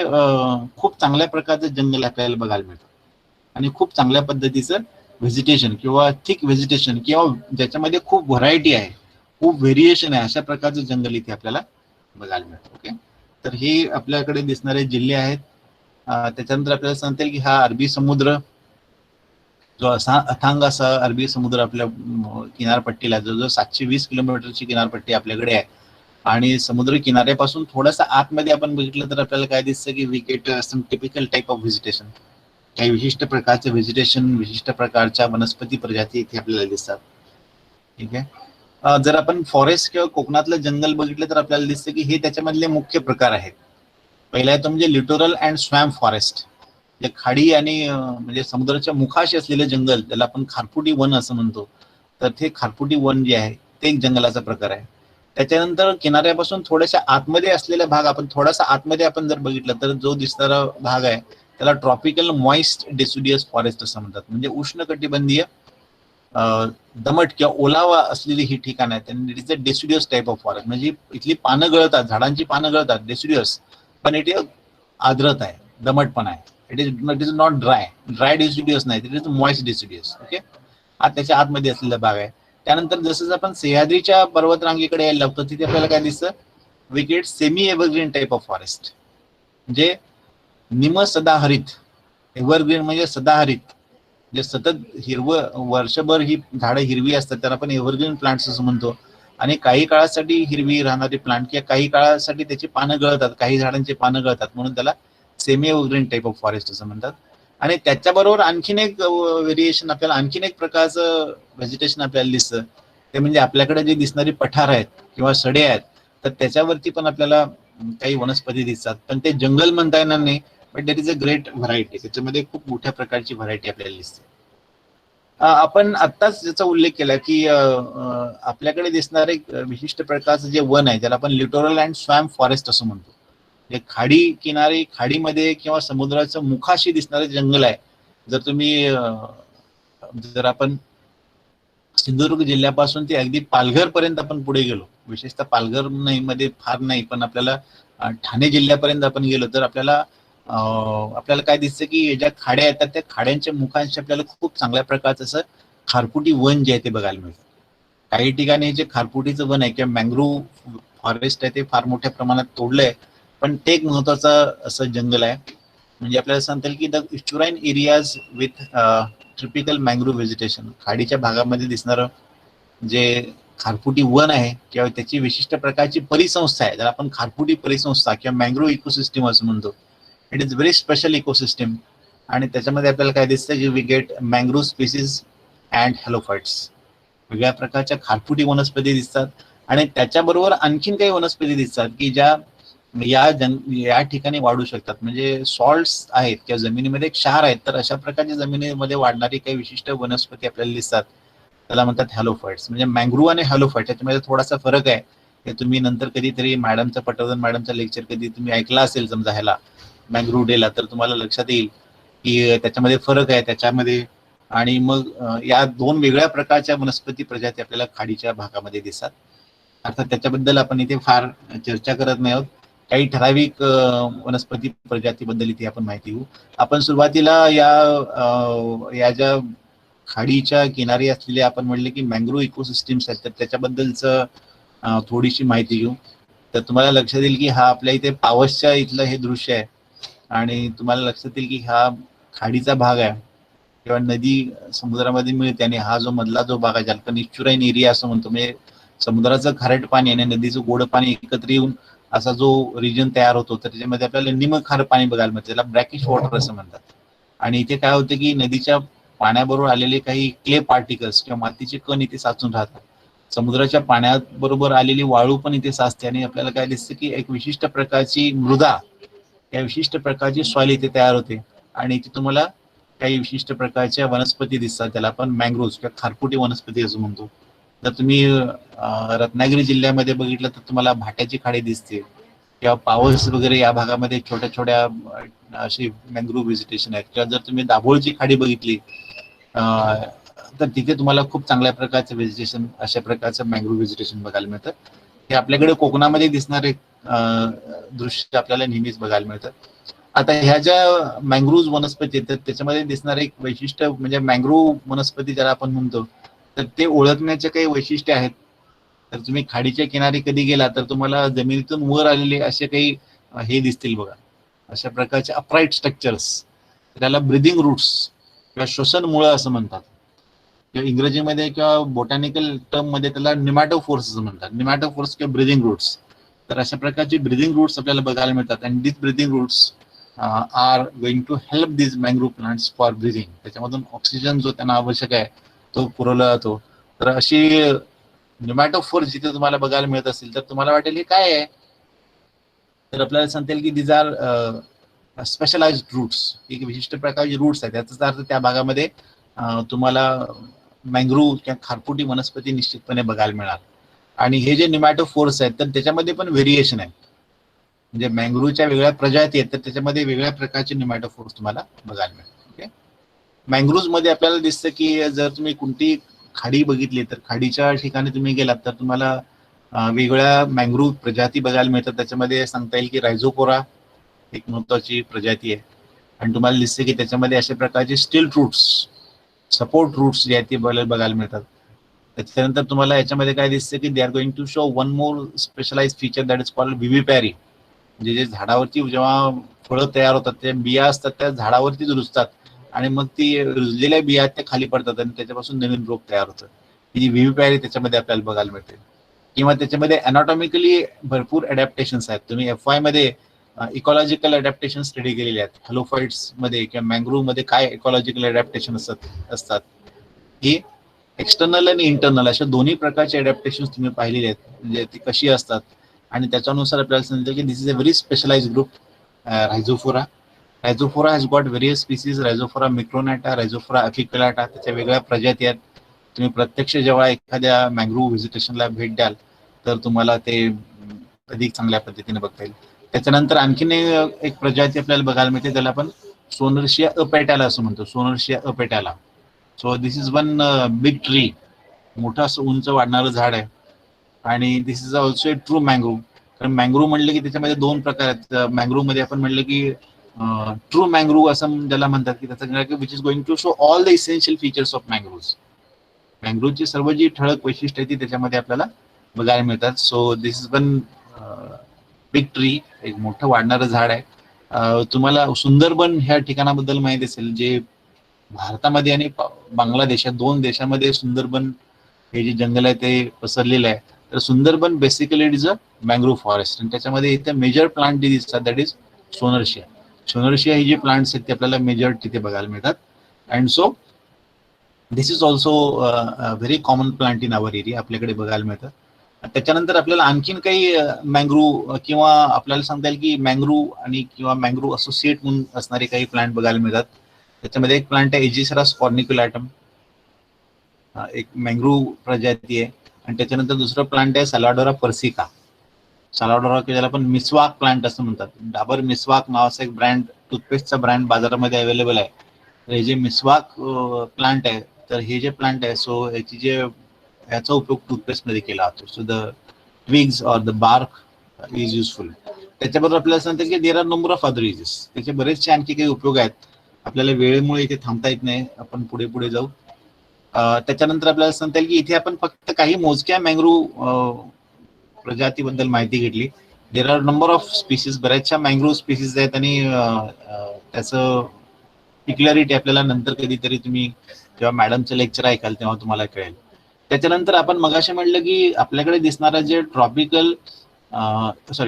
खूप चांगल्या प्रकारचं जंगल आपल्याला बघायला मिळतं, आणि खूप चांगल्या पद्धतीचं व्हेजिटेशन किंवा थिक व्हेजिटेशन, किंवा ज्याच्यामध्ये खूप व्हरायटी आहे, खूप व्हेरिएशन आहे, अशा प्रकारचं जंगल इथे आपल्याला बघायला मिळतं. ओके, तर हे आपल्याकडे दिसणारे जिल्हे आहेत. त्याच्यानंतर आपल्याला सांगता येईल की हा अरबी समुद्र, जो असा अथांग असा अरबी समुद्र आपल्या किनारपट्टीला, जवळजवळ 720 किलोमीटरची किनारपट्टी आपल्याकडे आहे. आणि समुद्र किनाऱ्यापासून थोडंसं आतमध्ये आपण बघितलं तर आपल्याला काय दिसतं की we get some typical type of vegetation, काही विशिष्ट प्रकारचे व्हेजिटेशन, विशिष्ट प्रकारच्या वनस्पती प्रजाती इथे आपल्याला दिसतात. ठीक आहे. जर आपण फॉरेस्ट किंवा कोकणातलं जंगल बघितलं तर आपल्याला दिसतं की हे त्याच्यामधले मुख्य प्रकार आहेत. पहिला येतो म्हणजे लिटोरल अँड स्वॅम्प फॉरेस्ट, जे खाडी आणि म्हणजे समुद्राच्या मुखाशी असलेलं जंगल, त्याला आपण खारफुटी वन असं म्हणतो. तर ते खारफुटी वन जे आहे ते एक जंगलाचा प्रकार आहे. त्याच्यानंतर किनाऱ्यापासून थोड्याशा आतमध्ये असलेला भाग, आपण थोडासा आतमध्ये आपण जर बघितलं तर जो दिसणारा भाग आहे त्याला ट्रॉपिकल मॉइस्ट डेसिडियस फॉरेस्ट असं म्हणतात. म्हणजे उष्णकटिबंधीय दमट किंवा ओलावा असलेली ही ठिकाण आहे. It is a deciduous type of forest. म्हणजे इथली पानं गळतात, झाडांची पानं गळतात, डेसिडियस, पण इट इज आर्द्रता आहे, दमटपणा आहे. It is not dry deciduous नाही, it is moist deciduous. Okay, हा त्याच्या आतमध्ये असलेला भाग आहे. त्यानंतर जसं आपण सह्याद्रीच्या पर्वतरांगेकडे यायला लागतो तिथे आपल्याला काय दिसतं, wicket semi evergreen type of forest, म्हणजे निम सदाहरित. एव्हरग्रीन म्हणजे सदाहरित, जे सतत हिरवं वर्षभर ही झाडं हिरवी असतात, त्याला आपण एव्हरग्रीन प्लांट्स असं म्हणतो. आणि काही काळासाठी हिरवी राहणारी प्लांट किंवा काही काळासाठी त्याची पानं गळतात, काही झाडांची पानं गळतात, म्हणून त्याला semi evergreen type of forest असं म्हणतात. आणि त्याच्याबरोबर आणखीन एक व्हेरिएशन, आपल्याला आणखीन एक प्रकारचं व्हेजिटेशन आपल्याला दिसतं, ते म्हणजे आपल्याकडे जे दिसणारी पठार आहेत किंवा सडे आहेत, तर त्याच्यावरती पण आपल्याला काही वनस्पती दिसतात. पण ते जंगल म्हणता येणार नाही, but there is a great variety. त्याच्यामध्ये खूप मोठ्या प्रकारची व्हरायटी आपल्याला दिसते. आपण आत्ताच याचा उल्लेख केला की आपल्याकडे दिसणारे एक विशिष्ट प्रकारचं जे वन आहे त्याला आपण लिटोरल अँड स्वॅम्प फॉरेस्ट असं म्हणतो. जे खाडी किनारी, खाडीमध्ये किंवा समुद्राचं मुखाशी दिसणारे जंगल आहे. जर तुम्ही जर आपण सिंधुदुर्ग जिल्ह्यापासून ते अगदी पालघर पर्यंत आपण पुढे गेलो, विशेषतः पालघर नाही मध्ये फार नाही, पण आपल्याला ठाणे जिल्ह्यापर्यंत आपण गेलो तर आपल्याला आपल्याला काय दिसतं की ज्या खाड्या येतात त्या खाड्यांच्या मुखांशी आपल्याला खूप चांगल्या प्रकारचं असं खारफुटी वन जे आहे ते बघायला मिळतं. काही ठिकाणी जे खारफुटीचं वन आहे किंवा मँग्रोव्ह फॉरेस्ट आहे ते फार मोठ्या प्रमाणात तोडलंय, पण ते एक महत्वाचं असं जंगल आहे. म्हणजे आपल्याला सांगता येईल की the estuarine areas with tropical mangrove vegetation, खाडीच्या भागामध्ये दिसणारं जे खारफुटी वन आहे किंवा त्याची विशिष्ट प्रकारची परिसंस्था आहे, ज्याला आपण खारफुटी परिसंस्था किंवा मँग्रोव्ह इकोसिस्टम असं म्हणतो. It is very special ecosystem. आणि त्याच्यामध्ये आपल्याला काय दिसतं की we gate mangrove species and हॅलोफाइट्स, वेगळ्या प्रकारच्या खारफुटी वनस्पती दिसतात. आणि त्याच्याबरोबर आणखीन काही वनस्पती दिसतात की ज्या या ठिकाणी वाढू शकतात. म्हणजे सॉल्ट्स आहेत किंवा जमिनीमध्ये क्षार आहेत, तर अशा प्रकारच्या जमिनीमध्ये वाढणारी काही विशिष्ट वनस्पती आपल्याला दिसतात, त्याला म्हणतात हॅलोफाइट्स. म्हणजे मँग्रोव्ह आणि हॅलोफाइट याच्यामध्ये थोडासा फरक आहे. हे तुम्ही नंतर कधीतरी मॅडमचा, पटवर्धन मॅडमचा लेक्चर कधी तुम्ही ऐकला असेल समजा ह्याला मँग्रोव्ह डेला, तर तुम्हाला लक्षात येईल की त्याच्यामध्ये फरक आहे त्याच्यामध्ये. आणि मग या दोन वेगळ्या प्रकारच्या वनस्पती प्रजाती आपल्याला खाडीच्या भागामध्ये दिसतात. अर्थात त्याच्याबद्दल आपण इथे फार चर्चा करत नाही आहोत. काही ठराविक वनस्पती प्रजातीबद्दल इथे आपण माहिती घेऊ. आपण सुरुवातीला या ज्या खाडीच्या किनारी असलेले आपण म्हणले की मँग्रोव्ह इकोसिस्टम्स आहेत, तर त्याच्याबद्दलचं थोडीशी माहिती घेऊ. तर तुम्हाला लक्षात येईल की हा आपल्या इथे पावसच्या इथलं हे दृश्य आहे. आणि तुम्हाला लक्षात येईल की हा खाडीचा भाग आहे किंवा नदी समुद्रामध्ये मिळते, आणि हा जो मधला जो भाग आहे ज्याला आपण इस्चुराइन एरिया असं म्हणतो, म्हणजे समुद्राचं खारट पाणी आणि नदीचं गोड पाणी एकत्र येऊन असा जो रिजन तयार होतो, तर त्याच्यामध्ये आपल्याला निमखार पाणी बघायला मिळतं, त्याला ब्रॅकिश वॉटर असं म्हणतात. आणि इथे काय होतं की नदीच्या पाण्याबरोबर आलेले काही क्ले पार्टिकल्स किंवा मातीचे कण इथे साचून राहतात. समुद्राच्या पाण्याबरोबर आलेली वाळू पण इथे साचते, आणि आपल्याला काय दिसतं की एक विशिष्ट प्रकारची मृदा, या विशिष्ट प्रकारची सॉइल इथे तयार होते. आणि इथे तुम्हाला काही विशिष्ट प्रकारच्या वनस्पती दिसतात, त्याला आपण मँग्रोव्ह किंवा खारफुटी वनस्पती असं म्हणतो. तर तुम्ही रत्नागिरी जिल्ह्यामध्ये बघितलं तर तुम्हाला भाट्याची खाडी दिसते, किंवा पावस वगैरे या भागामध्ये छोट्या छोट्या अशी मँग्रोव्ह व्हेजिटेशन आहेत. किंवा जर तुम्ही दाभोळची खाडी बघितली तर तिथे तुम्हाला खूप चांगल्या प्रकारचं व्हेजिटेशन, अशा प्रकारचं मँग्रोव्ह व्हेजिटेशन बघायला मिळतं. हे आपल्याकडे कोकणामध्ये दिसणारे दृश्य आपल्याला नेहमीच बघायला मिळतं. आता ह्या ज्या मँग्रोव्ह वनस्पती आहेत त्याच्यामध्ये दिसणारे एक वैशिष्ट्य म्हणजे मँग्रोव्ह वनस्पती ज्याला आपण म्हणतो, तर ते ओळखण्याचे काही वैशिष्ट्य आहेत. तर तुम्ही खाडीच्या किनारी कधी गेला तर तुम्हाला जमिनीतून वर आलेले असे काही हे दिसतील बघा, अशा प्रकारचे अपराईट स्ट्रक्चर्स, त्याला ब्रिदिंग रूट्स किंवा श्वसन मुळं असं म्हणतात, किंवा इंग्रजीमध्ये किंवा बोटॅनिकल टर्म मध्ये त्याला निमॅटोफोर्स असं म्हणतात, निमॅटोफोर्स किंवा ब्रिदिंग रूट्स. तर अशा प्रकारचे ब्रिदिंग रूट्स आपल्याला बघायला मिळतात. आणि this breathing roots are going to help this mangrove plants for breathing. त्याच्यामधून ऑक्सिजन जो त्यांना आवश्यक आहे तो पुरवला जातो. तर अशी न्यूमॅटोफोर जिथे तुम्हाला बघायला मिळत असेल तर तुम्हाला वाटेल हे काय आहे, तर आपल्याला सांगता येईल की दिज आर स्पेशलाइज्ड रूट्स, एक विशिष्ट प्रकारचे रूट्स आहेत. याचा अर्थ त्या भागामध्ये तुम्हाला मँग्रोव्ह किंवा खारफुटी वनस्पती निश्चितपणे बघायला मिळणार. आणि हे जे न्यूमॅटोफोर्स आहेत तर त्याच्यामध्ये पण व्हेरिएशन आहे, म्हणजे मँग्रोव्हच्या वेगळ्या प्रजाती आहेत तर त्याच्यामध्ये वेगळ्या प्रकारचे न्यूमॅटोफोर्स तुम्हाला बघायला मिळतात. ओके, मँग्रोव्ह मध्ये आपल्याला दिसतं की जर तुम्ही कोणती खाडी बघितली तर खाडीच्या ठिकाणी तुम्ही गेलात तर तुम्हाला वेगळ्या मँग्रोव्ह प्रजाती बघायला मिळतात. त्याच्यामध्ये सांगता येईल की रायझोफोरा एक महत्वाची प्रजाती आहे, आणि तुम्हाला दिसते की त्याच्यामध्ये अशा प्रकारचे स्टील रूट्स, सपोर्ट रूट्स जे आहेत ते बघायला मिळतात. त्याच्यानंतर तुम्हाला याच्यामध्ये काय दिसतं की they are going to show one more specialize feature that is called vivipary, म्हणजे जे झाडावरती जेव्हा फळं तयार होतात त्या बिया असतात त्या झाडावरतीच रुजतात आणि मग ती रुजलेल्या बिया त्या खाली पडतात आणि त्याच्यापासून नवीन रोप तयार होतं. ही विव्हिपॅरी त्याच्यामध्ये आपल्याला बघायला मिळते. किंवा त्याच्यामध्ये अनाटॉमिकली भरपूर अडॅप्टेशन्स आहेत. तुम्ही FY मध्ये इकॉलॉजिकल अडॅप्टेशन स्टडी केलेले आहेत. हॅलोफाइट्स मध्ये किंवा मँग्रोव्ह मध्ये काय इकॉलॉजिकल अडॅप्टेशन असतात ही एक्सटर्नल आणि इंटरनल अशा दोन्ही प्रकारचे अडॅप्टेशन तुम्ही पाहिलेले आहेत, म्हणजे ती कशी असतात. आणि त्याच्यानुसार आपल्याला समजतं की this is a very specialize group Rhizophora. Rhizophora has got various species, Rhizophora mucronata, Rhizophora apiculata, त्याच्या वेगळ्या प्रजाती आहेत. तुम्ही प्रत्यक्ष जेव्हा एखाद्या मँग्रोव्ह व्हिजिटेशनला भेट द्याल तर तुम्हाला ते अधिक चांगल्या पद्धतीने बघता येईल. त्याच्यानंतर आणखीन एक प्रजाती आपल्याला बघायला मिळते, त्याला आपण सोनर्शिया अपेटाला असं म्हणतो, Sonneratia apetala. So this is one big tree, मोठं असं उंच वाढणारं झाड आहे. आणि this is also a true mangrove. कारण मँग्रोव्ह म्हणलं की त्याच्यामध्ये दोन प्रकार आहेत. मँग्रोव्ह मध्ये आपण म्हणलं की ट्रू मँग्रोव्ह असं ज्याला म्हणतात की त्याचं which is going to show all the essential features of mangrove. मँग्रोव्हची सर्व जी ठळक वैशिष्ट्य आहे ती त्याच्यामध्ये आपल्याला बघायला मिळतात. So this is one big tree, एक मोठं वाढणारं झाड आहे. तुम्हाला सुंदरबन ह्या ठिकाणाबद्दल माहिती असेल, जे भारतामध्ये आणि बांगलादेश या दोन देशामध्ये सुंदरबन हे जे जंगल आहे ते पसरलेलं आहे. तर Sundarban basically it is a mangrove forest, आणि त्याच्यामध्ये इथे मेजर प्लांट जे दिसतात दॅट इज सोनर्शिया. सोनर्शिया ही जी प्लांट्स आहेत ते आपल्याला मेजर तिथे बघायला मिळतात. And so this is also very common plant in our area, आपल्याकडे बघायला मिळतं. त्याच्यानंतर आपल्याला आणखीन काही मँग्रोव्ह किंवा आपल्याला सांगता येईल की मँग्रोव्ह आणि किंवा मँग्रोव्ह असोसिएट म्हणून असणारे काही प्लांट बघायला मिळतात. त्याच्यामध्ये एक प्लांट आहे एजिसेरा स्कॉर्निक्युलॅटम, एक मँग्रोव्ह प्रजाती आहे. आणि त्याच्यानंतर दुसरं प्लांट आहे सॅलाडोरा पर्सिका. सॅलाडोरा ज्याला आपण मिसवाक प्लांट असं म्हणतात. डाबर मिसवाक नावाचा एक ब्रँड, टूथपेस्टचा ब्रँड बाजारामध्ये अवेलेबल आहे. तर हे जे मिसवाक प्लांट आहे तर हे जे प्लांट आहे सो याचा उपयोग टूथपेस्टमध्ये केला जातो. So the twigs or the bark is useful. त्याच्याबरोबर आपल्याला सांगतात की there are number of other uses, त्याचे बरेचसे आणखी काही उपयोग आहेत. आपल्याला वेळेमुळे इथे थांबता येत नाही, आपण पुढे पुढे जाऊ. त्याच्यानंतर आपल्याला सांगता येईल की इथे आपण फक्त काही मोजक्या मँग्रोव्ह प्रजातीबद्दल माहिती घेतली. देर आर नंबर ऑफ स्पीसीज, बऱ्याचशा मँग्रोव्ह स्पीसीज आहेत, आणि त्याचं पिक्युलॅरिटी आपल्याला नंतर कधीतरी तुम्ही जेव्हा मॅडमचं लेक्चर ऐकाल तेव्हा तुम्हाला कळेल. त्याच्यानंतर आपण मगाशी म्हटलं की आपल्याकडे दिसणारा जे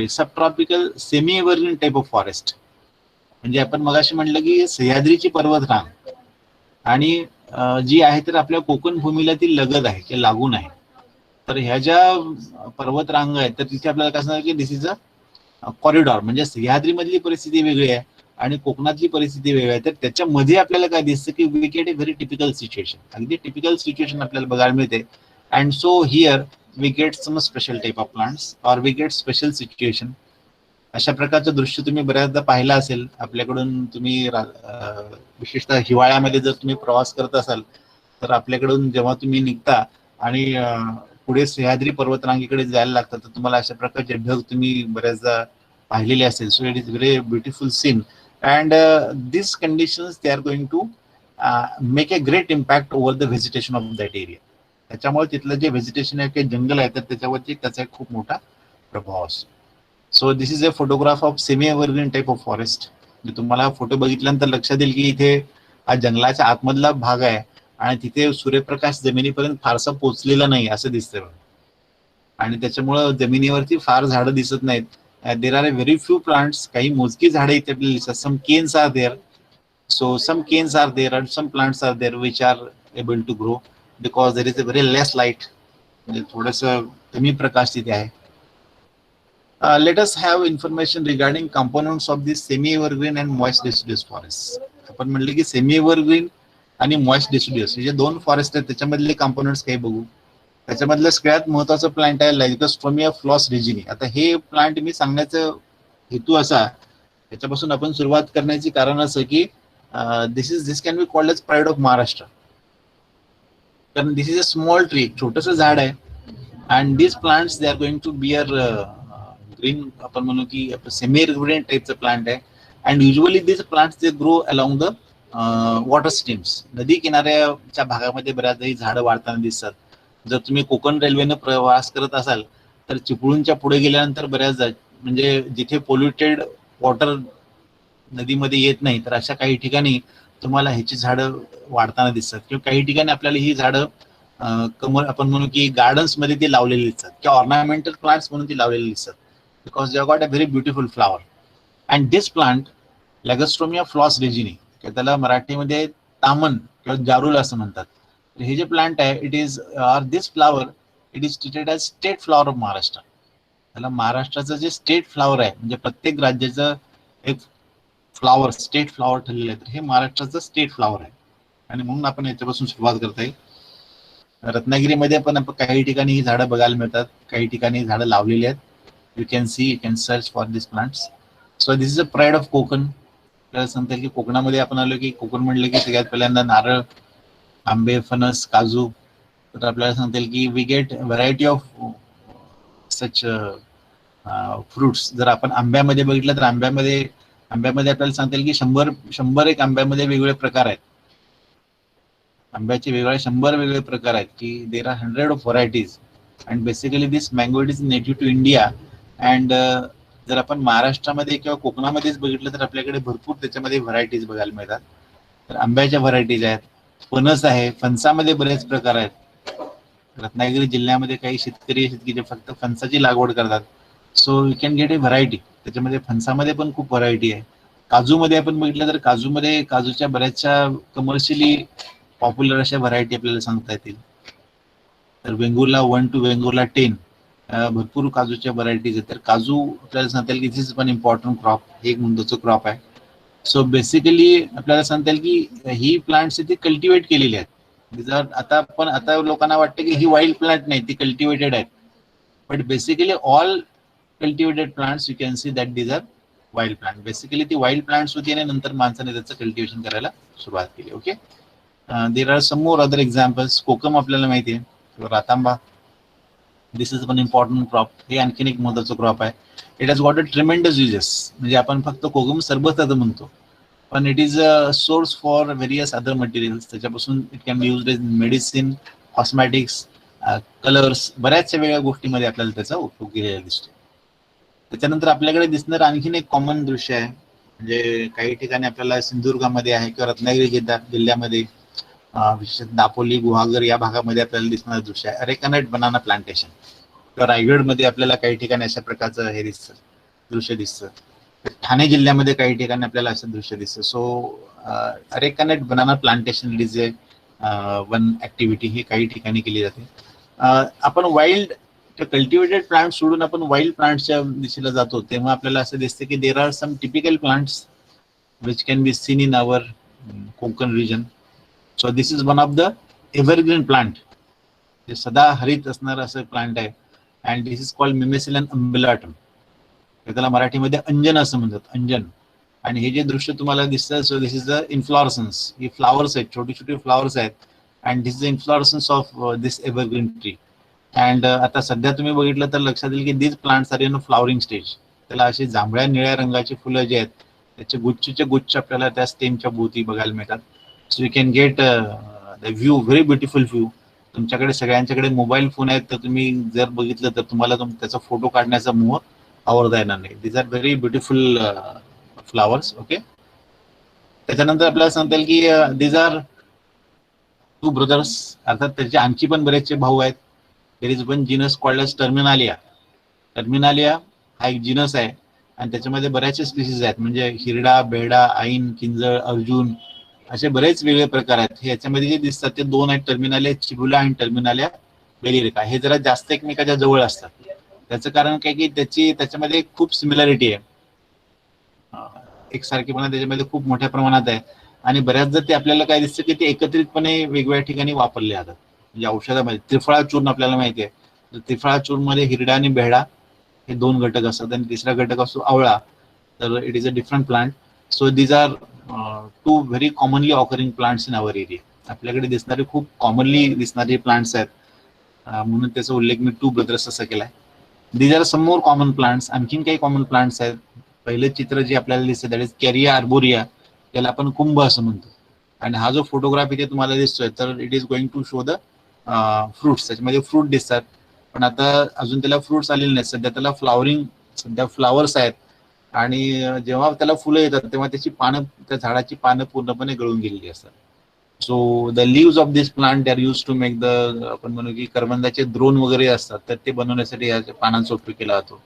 sub tropical semi evergreen type of forest, म्हणजे आपण मगाशी म्हटलं की सह्याद्रीची पर्वतरांग आणि जी आहे तर आपल्या कोकण भूमीला ती लगत आहे की लागून आहे. तर ह्या ज्या पर्वत रांग आहेत तर तिथे आपल्याला कसं आहे की दिस इज अ कॉरिडॉर, म्हणजे सह्याद्रीमधली परिस्थिती वेगळी आहे आणि कोकणातली परिस्थिती वेगळी आहे. तर त्याच्यामध्ये आपल्याला काय दिसतं की we get a very typical situation, अगदी टिपिकल सिच्युएशन आपल्याला बघायला मिळते. And so here we get some special type of plants or we get special situation. अशा प्रकारचं दृश्य तुम्ही बऱ्याचदा पाहिलं असेल. आपल्याकडून तुम्ही विशेषतः हिवाळ्यामध्ये जर तुम्ही प्रवास करत असाल तर आपल्याकडून जेव्हा तुम्ही निघता आणि पुढे सह्याद्री पर्वतरांगेकडे जायला लागतात तर तुम्हाला अशा प्रकारचे ढग तुम्ही बऱ्याचदा पाहिलेले असेल. So it is very beautiful scene and this conditions they are going to make a great impact over the vegetation of that area. त्याच्यामुळे तिथलं जे व्हिजिटेशन आहे ते जंगल आहे तर त्याच्यावरती त्याचा एक खूप मोठा प्रभाव असतो. So this is a photograph of semi evergreen type of forest. तुम्हाला फोटो बघितल्यानंतर लक्षात येईल की इथे हा जंगलाच्या आतमधला भाग आहे आणि तिथे सूर्यप्रकाश जमिनीपर्यंत फारसा पोचलेला नाही असं दिसतंय. आणि त्याच्यामुळं जमिनीवरती फार झाडं दिसत नाहीत. There are a very few plants, काही मोजकी झाडं इथे आपल्याला दिसतात. Some canes are there, so some canes are there and some plants are there which are able to grow because there is a very less light म्हणजे थोडंसं कमी प्रकाश तिथे आहे. Let us have information regarding components of this semi evergreen and moist deciduous forest. आपण म्हणले की semi evergreen आणि मॉइस्ट डिसिड्यूस हे जे दोन फॉरेस्ट आहेत त्याच्यामधले कंपोनंट्स काही बघू. त्याच्यामधलं सगळ्यात महत्वाचं प्लांट आहे लायकोस्ट्रोमिया फ्लॉस रिजिनी. आता हे प्लांट मी सांगण्याचा हेतू असा, याच्यापासून आपण सुरुवात करण्याची कारण असं की this can be called as pride of Maharashtra. कारण this is a small tree, छोटंसं झाड आहे. And this plants they are going to bear green, आपण म्हणू की सेमी ग्रीन टाईपचं प्लांट आहे. And usually this plants they grow along the water streams. नदी किनाऱ्याच्या भागामध्ये बऱ्याचही झाडं वाढताना दिसतात. जर तुम्ही कोकण रेल्वेनं प्रवास करत असाल तर चिपळूणच्या पुढे गेल्यानंतर बऱ्याच म्हणजे जिथे पोल्युटेड वॉटर नदीमध्ये येत नाही तर अशा काही ठिकाणी तुम्हाला ह्याची झाडं वाढताना दिसतात. किंवा काही ठिकाणी आपल्याला ही झाडं कमल आपण म्हणू की गार्डन्स मध्ये ती लावलेली दिसतात किंवा ऑर्नामेंटल प्लांट्स म्हणून ती लावलेली दिसतात. Because they got a very beautiful flower. And this plant Lagerstroemia flos reginae, त्याला मराठीमध्ये तामन किंवा जारुल असं म्हणतात. हे जे प्लांट आहे it is this flower it is treated as state flower of Maharashtra. त्याला महाराष्ट्राचं जे स्टेट फ्लॉवर आहे म्हणजे प्रत्येक राज्याचं एक फ्लॉवर स्टेट फ्लॉवर ठरलेलं आहे, तर हे महाराष्ट्राचं स्टेट फ्लॉवर आहे. आणि म्हणून आपण याच्यापासून सुरुवात करता येईल. रत्नागिरीमध्ये पण आपण काही ठिकाणी ही झाडं बघायला मिळतात, काही ठिकाणी झाडं लावलेली आहेत. You can search for this plants. So this is a pride of Konkan. आपल्याला सांगता की कोकणामध्ये आपण आलो की कोकण म्हणलं की सगळ्यात पहिल्यांदा नारळ, आंबे, फणस, काजू. तर आपल्याला सांगता येईल की we get variety of such fruits. जर आपण आंब्यामध्ये बघितलं तर आंब्यामध्ये आपल्याला सांगता येईल की 100 एक आंब्यामध्ये वेगवेगळे प्रकार आहेत. आंब्याचे वेगवेगळे 100 वेगवेगळे प्रकार आहेत की there are 100 of varieties. And basically this mango it is native to India. And जर आपण महाराष्ट्रामध्ये किंवा कोकणामध्येच बघितलं तर आपल्याकडे भरपूर त्याच्यामध्ये व्हरायटीज बघायला मिळतात. तर आंब्याच्या व्हरायटीज आहेत, फणस आहे, फणसामध्ये बरेच प्रकार आहेत. रत्नागिरी जिल्ह्यामध्ये काही शेतकरी आहेत की जे फक्त फणसाची लागवड करतात. So you can get A variety. त्याच्यामध्ये फणसामध्ये पण खूप व्हरायटी आहे. काजूमध्ये आपण बघितलं तर काजूच्या बऱ्याचशा कमर्शियली पॉप्युलर अशा व्हरायटी आपल्याला सांगता येतील. तर वेंगुर्ला 1 to वेंगुर्ला 10 भरपूर काजूच्या व्हरायटीज आहेत. तर काजू आपल्याला सांगता येईल की this is one important crop, हे एक महत्त्वाचं क्रॉप आहे. सो बेसिकली आपल्याला सांगता येईल की ही प्लांट्स ती कल्टिवेट केलेली आहेत. आता लोकांना वाटतं की ही वाईल्ड प्लांट नाही, ती कल्टिवेटेड आहेत. But basically all cultivated plants you can see that these are wild plant. Basically ती वाईल्ड प्लांट्स होती आणि नंतर माणसाने त्याचं कल्टिवेशन करायला सुरुवात केली. Okay. There are some more other examples. कोकम आपल्याला माहिती आहे, रातांबा. This is one important crop. हे आणखीन एक महत्वाचं क्रॉप आहे. It has got a tremendous uses. म्हणजे आपण फक्त कोकम सरबत म्हणतो, पण it is a source for various other materials. त्याच्यापासून it can be used as medicine, cosmetics, colours, बऱ्याचशा वेगळ्या गोष्टीमध्ये आपल्याला त्याचा उपयोग केलेला दिसतो. त्याच्यानंतर आपल्याकडे दिसणारं आणखीन एक कॉमन दृश्य आहे, म्हणजे काही ठिकाणी आपल्याला सिंधुदुर्गामध्ये आहे किंवा रत्नागिरी जिल्ह्यामध्ये विशेषतः दापोली, गुहागर या भागामध्ये आपल्याला दिसणारं दृश्य आहे अरेकानट बनाना प्लांटेशन. किंवा रायगडमध्ये आपल्याला काही ठिकाणी अशा प्रकारचं हे दृश्य दिसतं. ठाणे जिल्ह्यामध्ये काही ठिकाणी आपल्याला असं दृश्य दिसतं. So arecanut banana plantation is a one activity, ही काही ठिकाणी केली जाते. आपण वाईल्ड कल्टिवेटेड प्लांट सोडून आपण वाईल्ड प्लांट्सच्या दिशेला जातो तेव्हा आपल्याला असं दिसतं की there are some typical plants which can be seen in our Konkan region. So this is one of the evergreen plant. हे सदा हरित असणारं असं प्लांट आहे. And this is called Memecylon umbellatum. त्याला मराठीमध्ये अंजन असं म्हणतात, अंजन. आणि हे जे दृश्य तुम्हाला दिसतं, so this is the inflorescence. ही फ्लॉवर्स आहेत, छोटी छोटी फ्लॉवर्स आहेत. And this is the inflorescence of this evergreen tree. अँड आता सध्या तुम्ही बघितलं तर लक्षात येईल की this plants are in flowering stage. त्याला अशी जांभळ्या निळ्या रंगाची फुलं जी आहेत त्याचे गुच्छ आपल्याला त्या स्टेमच्या भोवती बघायला मिळतात. So you can get the view, very beautiful view. तुमच्याकडे सगळ्यांच्याकडे मोबाईल फोन आहेत, तर तुम्ही जर बघितलं तर तुम्हाला त्याचा फोटो काढण्याचा मोह आवडता येणार नाही. These are very beautiful flowers. Okay. त्याच्यानंतर आपल्याला सांगता येईल की दीज आर 2 ब्रदर्स. अर्थात त्याचे आणखी पण बरेचसे भाऊ आहेत. There is one genus called as Terminalia. Terminalia हा एक जीनस आहे आणि त्याच्यामध्ये बऱ्याचशा स्पीसीज आहेत, म्हणजे हिरडा, बेडा, आईन, किंजळ, अर्जुन असे बरेच वेगळे प्रकार आहेत. हे याच्यामध्ये जे दिसतात ते 2 आहेत, टर्मिनालिया चिबुला आणि टर्मिनालिया बेलिरिका हे जरा जास्त एकमेकाच्या जवळ असतात. त्याचं कारण काय की त्याच्यामध्ये खूप सिमिलॅरिटी आहे, एकसारखेपणा त्याच्यामध्ये खूप मोठ्या प्रमाणात आहे. आणि बऱ्याचदा ते आपल्याला काय दिसतं की ते एकत्रितपणे वेगवेगळ्या ठिकाणी वापरले जातात. म्हणजे औषधामध्ये त्रिफळा चूर्ण आपल्याला माहिती आहे, तर त्रिफळा चूर्णमध्ये हिरडा आणि बेहडा हे 2 घटक असतात आणि तिसरा घटक असतो आवळा. तर it is a different plant. So these are 2 very commonly occurring plants in our area. आपल्याकडे दिसणारे खूप कॉमनली दिसणारे प्लांट्स आहेत, म्हणून त्याचा उल्लेख मी 2 ब्रदर्स असा केलाय. These are some more common plants. आणखीन काही कॉमन प्लांट्स आहेत. पहिलं चित्र जे आपल्याला दिसतं दॅट इज कॅरिया आर्बोरिया, त्याला आपण कुंभ असं म्हणतो. आणि हा जो फोटोग्राफ इथे तुम्हाला दिसतोय तर it is going to show the fruits. त्याच्यामध्ये फ्रूट दिसतात, पण आता अजून त्याला फ्रुट्स आलेले नाहीत. सध्या त्याला सध्या फ्लावर्स आहेत. आणि जेव्हा त्याला फुलं येतात तेव्हा त्याची पानं, त्या झाडाची पानं पूर्णपणे गळून गेलेली असतात. So the leaves of this plant they are use to make the, आपण म्हणू की करवंदाचे द्रोण वगैरे असतात तर ते बनवण्यासाठी या पानांचा उपयोग केला जातो.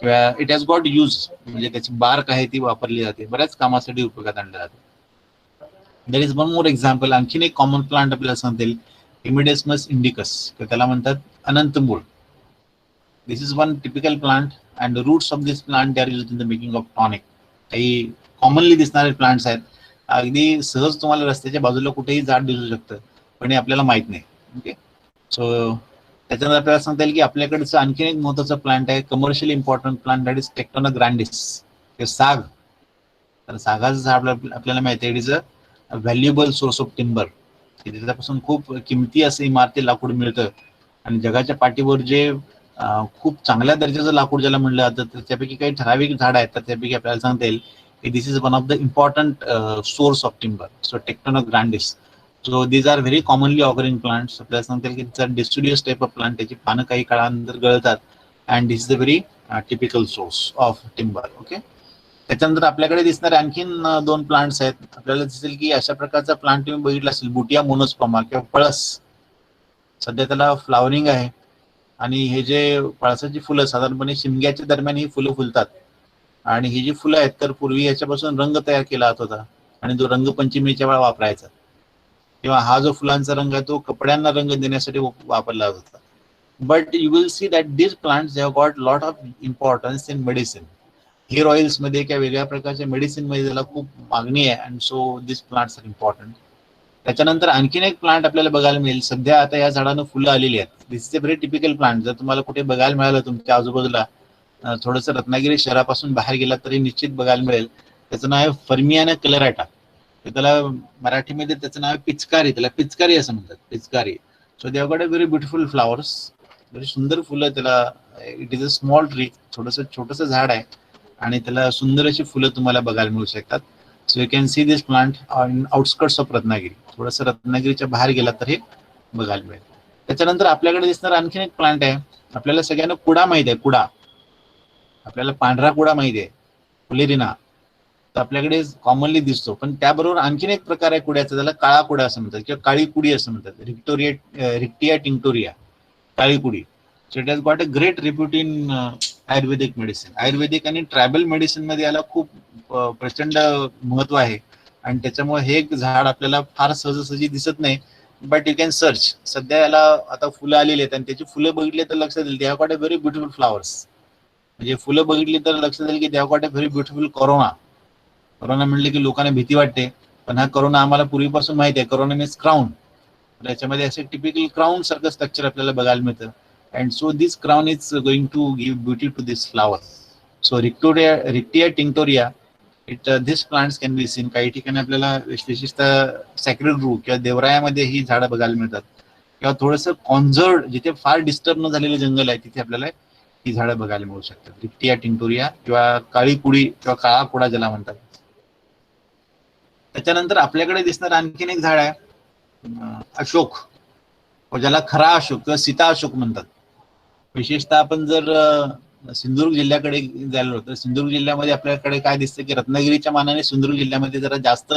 किंवा इट हॅज गॉट यूज, म्हणजे त्याची बार्क आहे ती वापरली जाते, बऱ्याच कामासाठी उपयोगात आणलं जाते. देर इज वन मोर एक्झाम्पल. आणखीन एक कॉमन प्लांट आपल्याला सांगता येईल, हिमिडेस्मस इंडिकस, त्याला म्हणतात अनंत मूळ. This is one typical plant and the roots of this plant they are used in the making of tonic. काही कॉमनली दिसणारे प्लांट्स आहेत. अगदी सहज तुम्हाला रस्त्याच्या बाजूला कुठेही झाड दिसू शकतं, पण हे आपल्याला माहित नाही. ओके, सो त्याच्यानंतर आपल्याला सांगता येईल की आपल्याकडचं आणखीन एक महत्त्वाचा प्लांट आहे, commercially important plant, that is Tectona grandis, हे साग. तर सागाचं झाड आपल्याला माहिती आहे, it is a valuable source of timber. त्याच्यापासून खूप किमती असं इमारती लाकूड मिळतं. आणि जगाच्या पाठीवर जे खूप चांगल्या दर्जाचं लाकूड ज्याला म्हणलं जातं, त्याच्यापैकी काही ठराविक झाड आहेत, तर त्यापैकी आपल्याला सांगता येईल की this is one of the important source of timber. So Tectona grandis. So these are very commonly occurring plants. आपल्याला सांगता येईल की डिस्ट्रिडियस टाईप ऑफ प्लांट, त्याची पानं काही काळानंतर गळतात. And this is a very typical source of timber. Okay, त्याच्यानंतर आपल्याकडे दिसणारे आणखीन 2 प्लांट्स आहेत. आपल्याला दिसेल की अशा प्रकारचा प्लांट तुम्ही बघितला असेल, बुटिया मोनोस्पर्मा किंवा पळस. सध्या त्याला फ्लावरिंग आहे. आणि हे जे पळसाची फुलं साधारणपणे शिमग्याच्या दरम्यान ही फुलं फुलतात. आणि ही जी फुलं आहेत तर पूर्वी याच्यापासून रंग तयार केला जात होता आणि तो रंगपंचमीच्या वेळा वापरायचा. किंवा हा जो फुलांचा रंग आहे तो कपड्यांना रंग देण्यासाठी वापरला जात होता. But you will see that this plants have got lot of importance in medicine. Hair oils मध्ये किंवा वेगळ्या प्रकारच्या मेडिसिन मध्ये त्याला खूप मागणी आहे. And so this plants are important. त्याच्यानंतर आणखीन एक प्लांट आपल्याला बघायला मिळेल. सध्या आता या झाडांना फुलं आलेली आहेत. This is a very typical plant. जर तुम्हाला कुठे बघायला मिळालं तुमच्या आजूबाजूला, थोडंसं रत्नागिरी शहरापासून बाहेर गेला तरी निश्चित बघायला मिळेल. त्याचं नाव आहे फर्मियाना कलराटा. त्याला मराठीमध्ये त्याचं नाव आहे पिचकारी. त्याला पिचकारी असं म्हणतात, पिचकारी. So they have got a very beautiful flowers, very सुंदर फुलं. त्याला it is a small tree, छोटंसं झाड आहे आणि त्याला सुंदर अशी फुलं तुम्हाला बघायला मिळू शकतात. So you can see this plant in outskirts of Ratnagiri. थोडंसं रत्नागिरीच्या बाहेर गेला तर हे बघायला मिळेल. त्याच्यानंतर आपल्याकडे दिसणार आणखीन एक प्लांट आहे. आपल्याला सगळ्यांना कुडा माहिती आहे. कुडा, आपल्याला पांढरा कुडा माहिती आहे, फुलेरिना, तर आपल्याकडे कॉमनली दिसतो. पण त्याबरोबर आणखीन एक प्रकार आहे कुड्याचा, त्याला काळा कुडा असं म्हणतात किंवा काळी कुडी असं म्हणतात, रिक्टिया टिंक्टोरिया, काळी कुडी. So it has got a great repute in Ayurvedic medicine. Ayurvedic आणि ट्रायबल मेडिसिन मध्ये याला खूप प्रचंड महत्व आहे. आणि त्याच्यामुळे हे एक झाड आपल्याला फार सहजासहजी दिसत नाही, बट यू कॅन सर्च. सध्या याला आता फुलं आलेली आहेत आणि त्याची फुलं बघितली तर लक्षात येईल दे have got a very beautiful flowers. म्हणजे फुलं बघितली तर लक्षात येईल की they have got a very beautiful corona. Corona म्हणले की लोकांना भीती वाटते, पण हा कोरोना आम्हाला पूर्वीपासून माहिती आहे. Corona means crown. याच्यामध्ये असे टिपिकल क्राऊन सारखं स्ट्रक्चर आपल्याला बघायला मिळतं. And so this crown is going to give beauty to this flower. So Wrightia tinctoria, this plants can be seen. काही ठिकाणी आपल्याला विशेषतः सॅक्रेड ग्रू किंवा देवरायामध्ये ही झाडं बघायला मिळतात. किंवा थोडंसं कॉन्झर्ड, जिथे फार डिस्टर्ब न झालेले जंगल आहे तिथे आपल्याला ही झाडं बघायला मिळू शकतात. रिक्टिया टिंक्टोरिया किंवा काळी कुडी किंवा काळा कुडा ज्याला म्हणतात. त्याच्यानंतर आपल्याकडे दिसणार आणखीन एक झाड आहे अशोक, ज्याला खरा अशोक किंवा सीता अशोक म्हणतात. विशेषतः आपण जर सिंधुदुर्ग जिल्ह्याकडे गेलो तर सिंधुदुर्ग जिल्ह्यामध्ये आपल्याकडे काय दिसतं की रत्नागिरीच्या मानाने सिंधुदुर्ग जिल्ह्यामध्ये जरा जास्त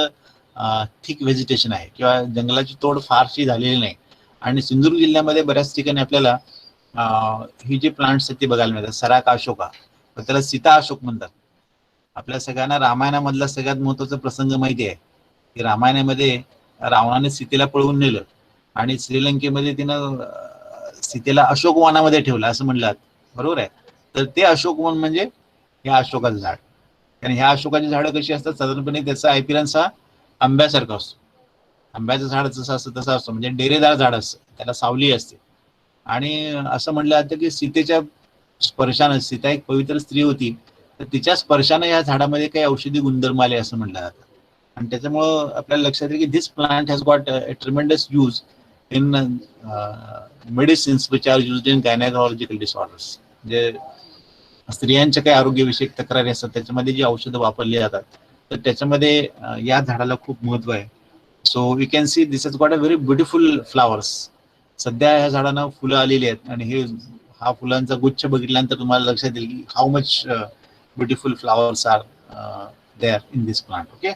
थिक व्हेजिटेशन आहे किंवा जंगलाची तोड फारशी झालेली नाही. आणि सिंधुदुर्ग जिल्ह्यामध्ये बऱ्याच ठिकाणी आपल्याला ही जी प्लांट्स आहेत ती बघायला मिळतात. सराका अशोका, तर त्याला सीता अशोक म्हणतात. आपल्या सगळ्यांना रामायणामधला सगळ्यात महत्वाचा प्रसंग माहिती आहे की रामायणामध्ये रावणाने सीतेला पळवून नेलं आणि श्रीलंकेमध्ये तिनं सीतेला अशोकवनामध्ये ठेवलं असं म्हणलं, बरोबर आहे. तर ते अशोकवन म्हणजे हे अशोकाचं झाड. कारण ह्या अशोकाची झाडं कशी असतात, साधारणपणे त्याचा ॲपिरन्स हा आंब्यासारखा असतो. आंब्याचं झाड जसं असतं तसं असतं, म्हणजे डेरेदार झाड असतं, त्याला सावली असते. आणि असं म्हटलं जातं की सीतेच्या स्पर्शानं, सीता एक पवित्र स्त्री होती, तर तिच्या स्पर्शानं या झाडामध्ये काही औषधी गुणधर्म आले असं म्हटलं जातं. आणि त्याच्यामुळं आपल्याला लक्षात येईल की this plant has got tremendous use in medicines which are used in gynaecological disorders. म्हणजे स्त्रियांच्या काही आरोग्यविषयक तक्रारी असतात त्याच्यामध्ये जी औषधं वापरली जातात, तर त्याच्यामध्ये या झाडाला खूप महत्व आहे. So we can see this has got a very beautiful flowers. सध्या ह्या झाडांना फुलं आलेली आहेत आणि हे हा फुलांचा गुच्छ बघितल्यानंतर तुम्हाला लक्षात येईल की how much beautiful flowers are there in this plant. Okay,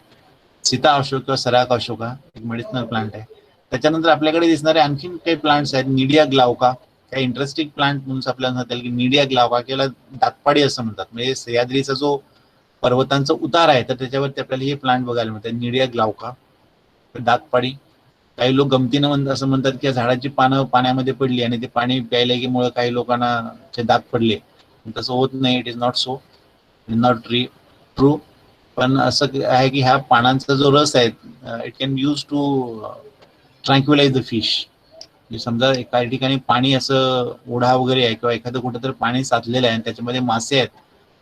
Sita Ashok किंवा सराक अशोका एक मेडिसिनल प्लांट आहे. त्याच्यानंतर आपल्याकडे दिसणारे आणखीन काही प्लांट्स आहेत. निडिया ग्लावका, काही इंटरेस्टिंग प्लांट म्हणून आपल्याला सांगता येईल की निडिया ग्लावका किंवा दातपाडी असं म्हणतात. म्हणजे सह्याद्रीचा जो पर्वतांचा उतार आहे तर त्याच्यावरती आपल्याला हे प्लांट बघायला मिळतात. निडिया ग्लावका, दातपाडी. काही लोक गमतीनं असं म्हणतात की झाडाची पानं पाण्यामध्ये पडली आणि ते पाणी प्यायला गेल्यामुळे काही लोकांना दात पडले. तसं होत नाही, it is not so, not true. पण असं आहे की ह्या पानांचा जो रस आहे it can use to tranquilize the fish. समजा काही ठिकाणी पाणी असं ओढा वगैरे आहे किंवा एखादं कुठं तर पाणी साचलेलं आहे आणि त्याच्यामध्ये मासे आहेत,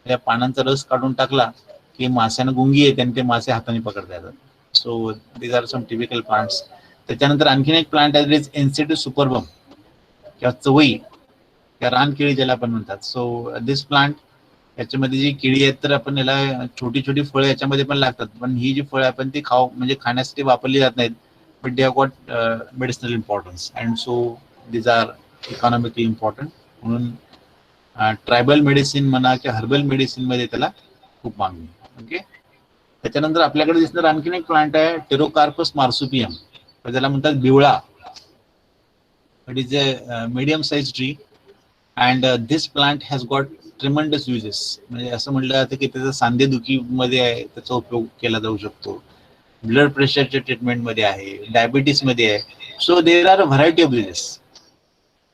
त्या पानांचा रस काढून टाकला की माश्यांना गुंगी येते आणि ते मासे हाताने पकडता येतात. So these are some typical plants. त्याच्यानंतर आणखीन एक प्लांट आहे, इज एन्सेटस सुपरबम किंवा चवई किंवा रानकेळी ज्याला आपण म्हणतात. सो दिस प्लांट, याच्यामध्ये जी केळी आहेत तर आपण याला छोटी छोटी फळं याच्यामध्ये पण लागतात, पण ही जी फळं आपण ती म्हणजे खाण्यासाठी वापरली जात नाहीत, but they have got medicinal importance and so these are economically important. म्हणून ट्रायबल मेडिसिन म्हणा किंवा हर्बल मेडिसिन मध्ये त्याला खूप मागणी. ओके, त्याच्यानंतर आपल्याकडे दिसणार आणखीन एक प्लांट आहे, टेरोकार्पस मार्सुपियम, त्याला म्हणतात बिवळा. It is a medium size tree and this plant has got tremendous uses. म्हणजे असं म्हटलं जातं की त्याचा सांधेदुखीमध्ये आहे, त्याचा उपयोग केला जाऊ शकतो, ब्लड प्रेशरच्या ट्रीटमेंटमध्ये आहे, डायबिटीसमध्ये आहे. So there are variety of uses.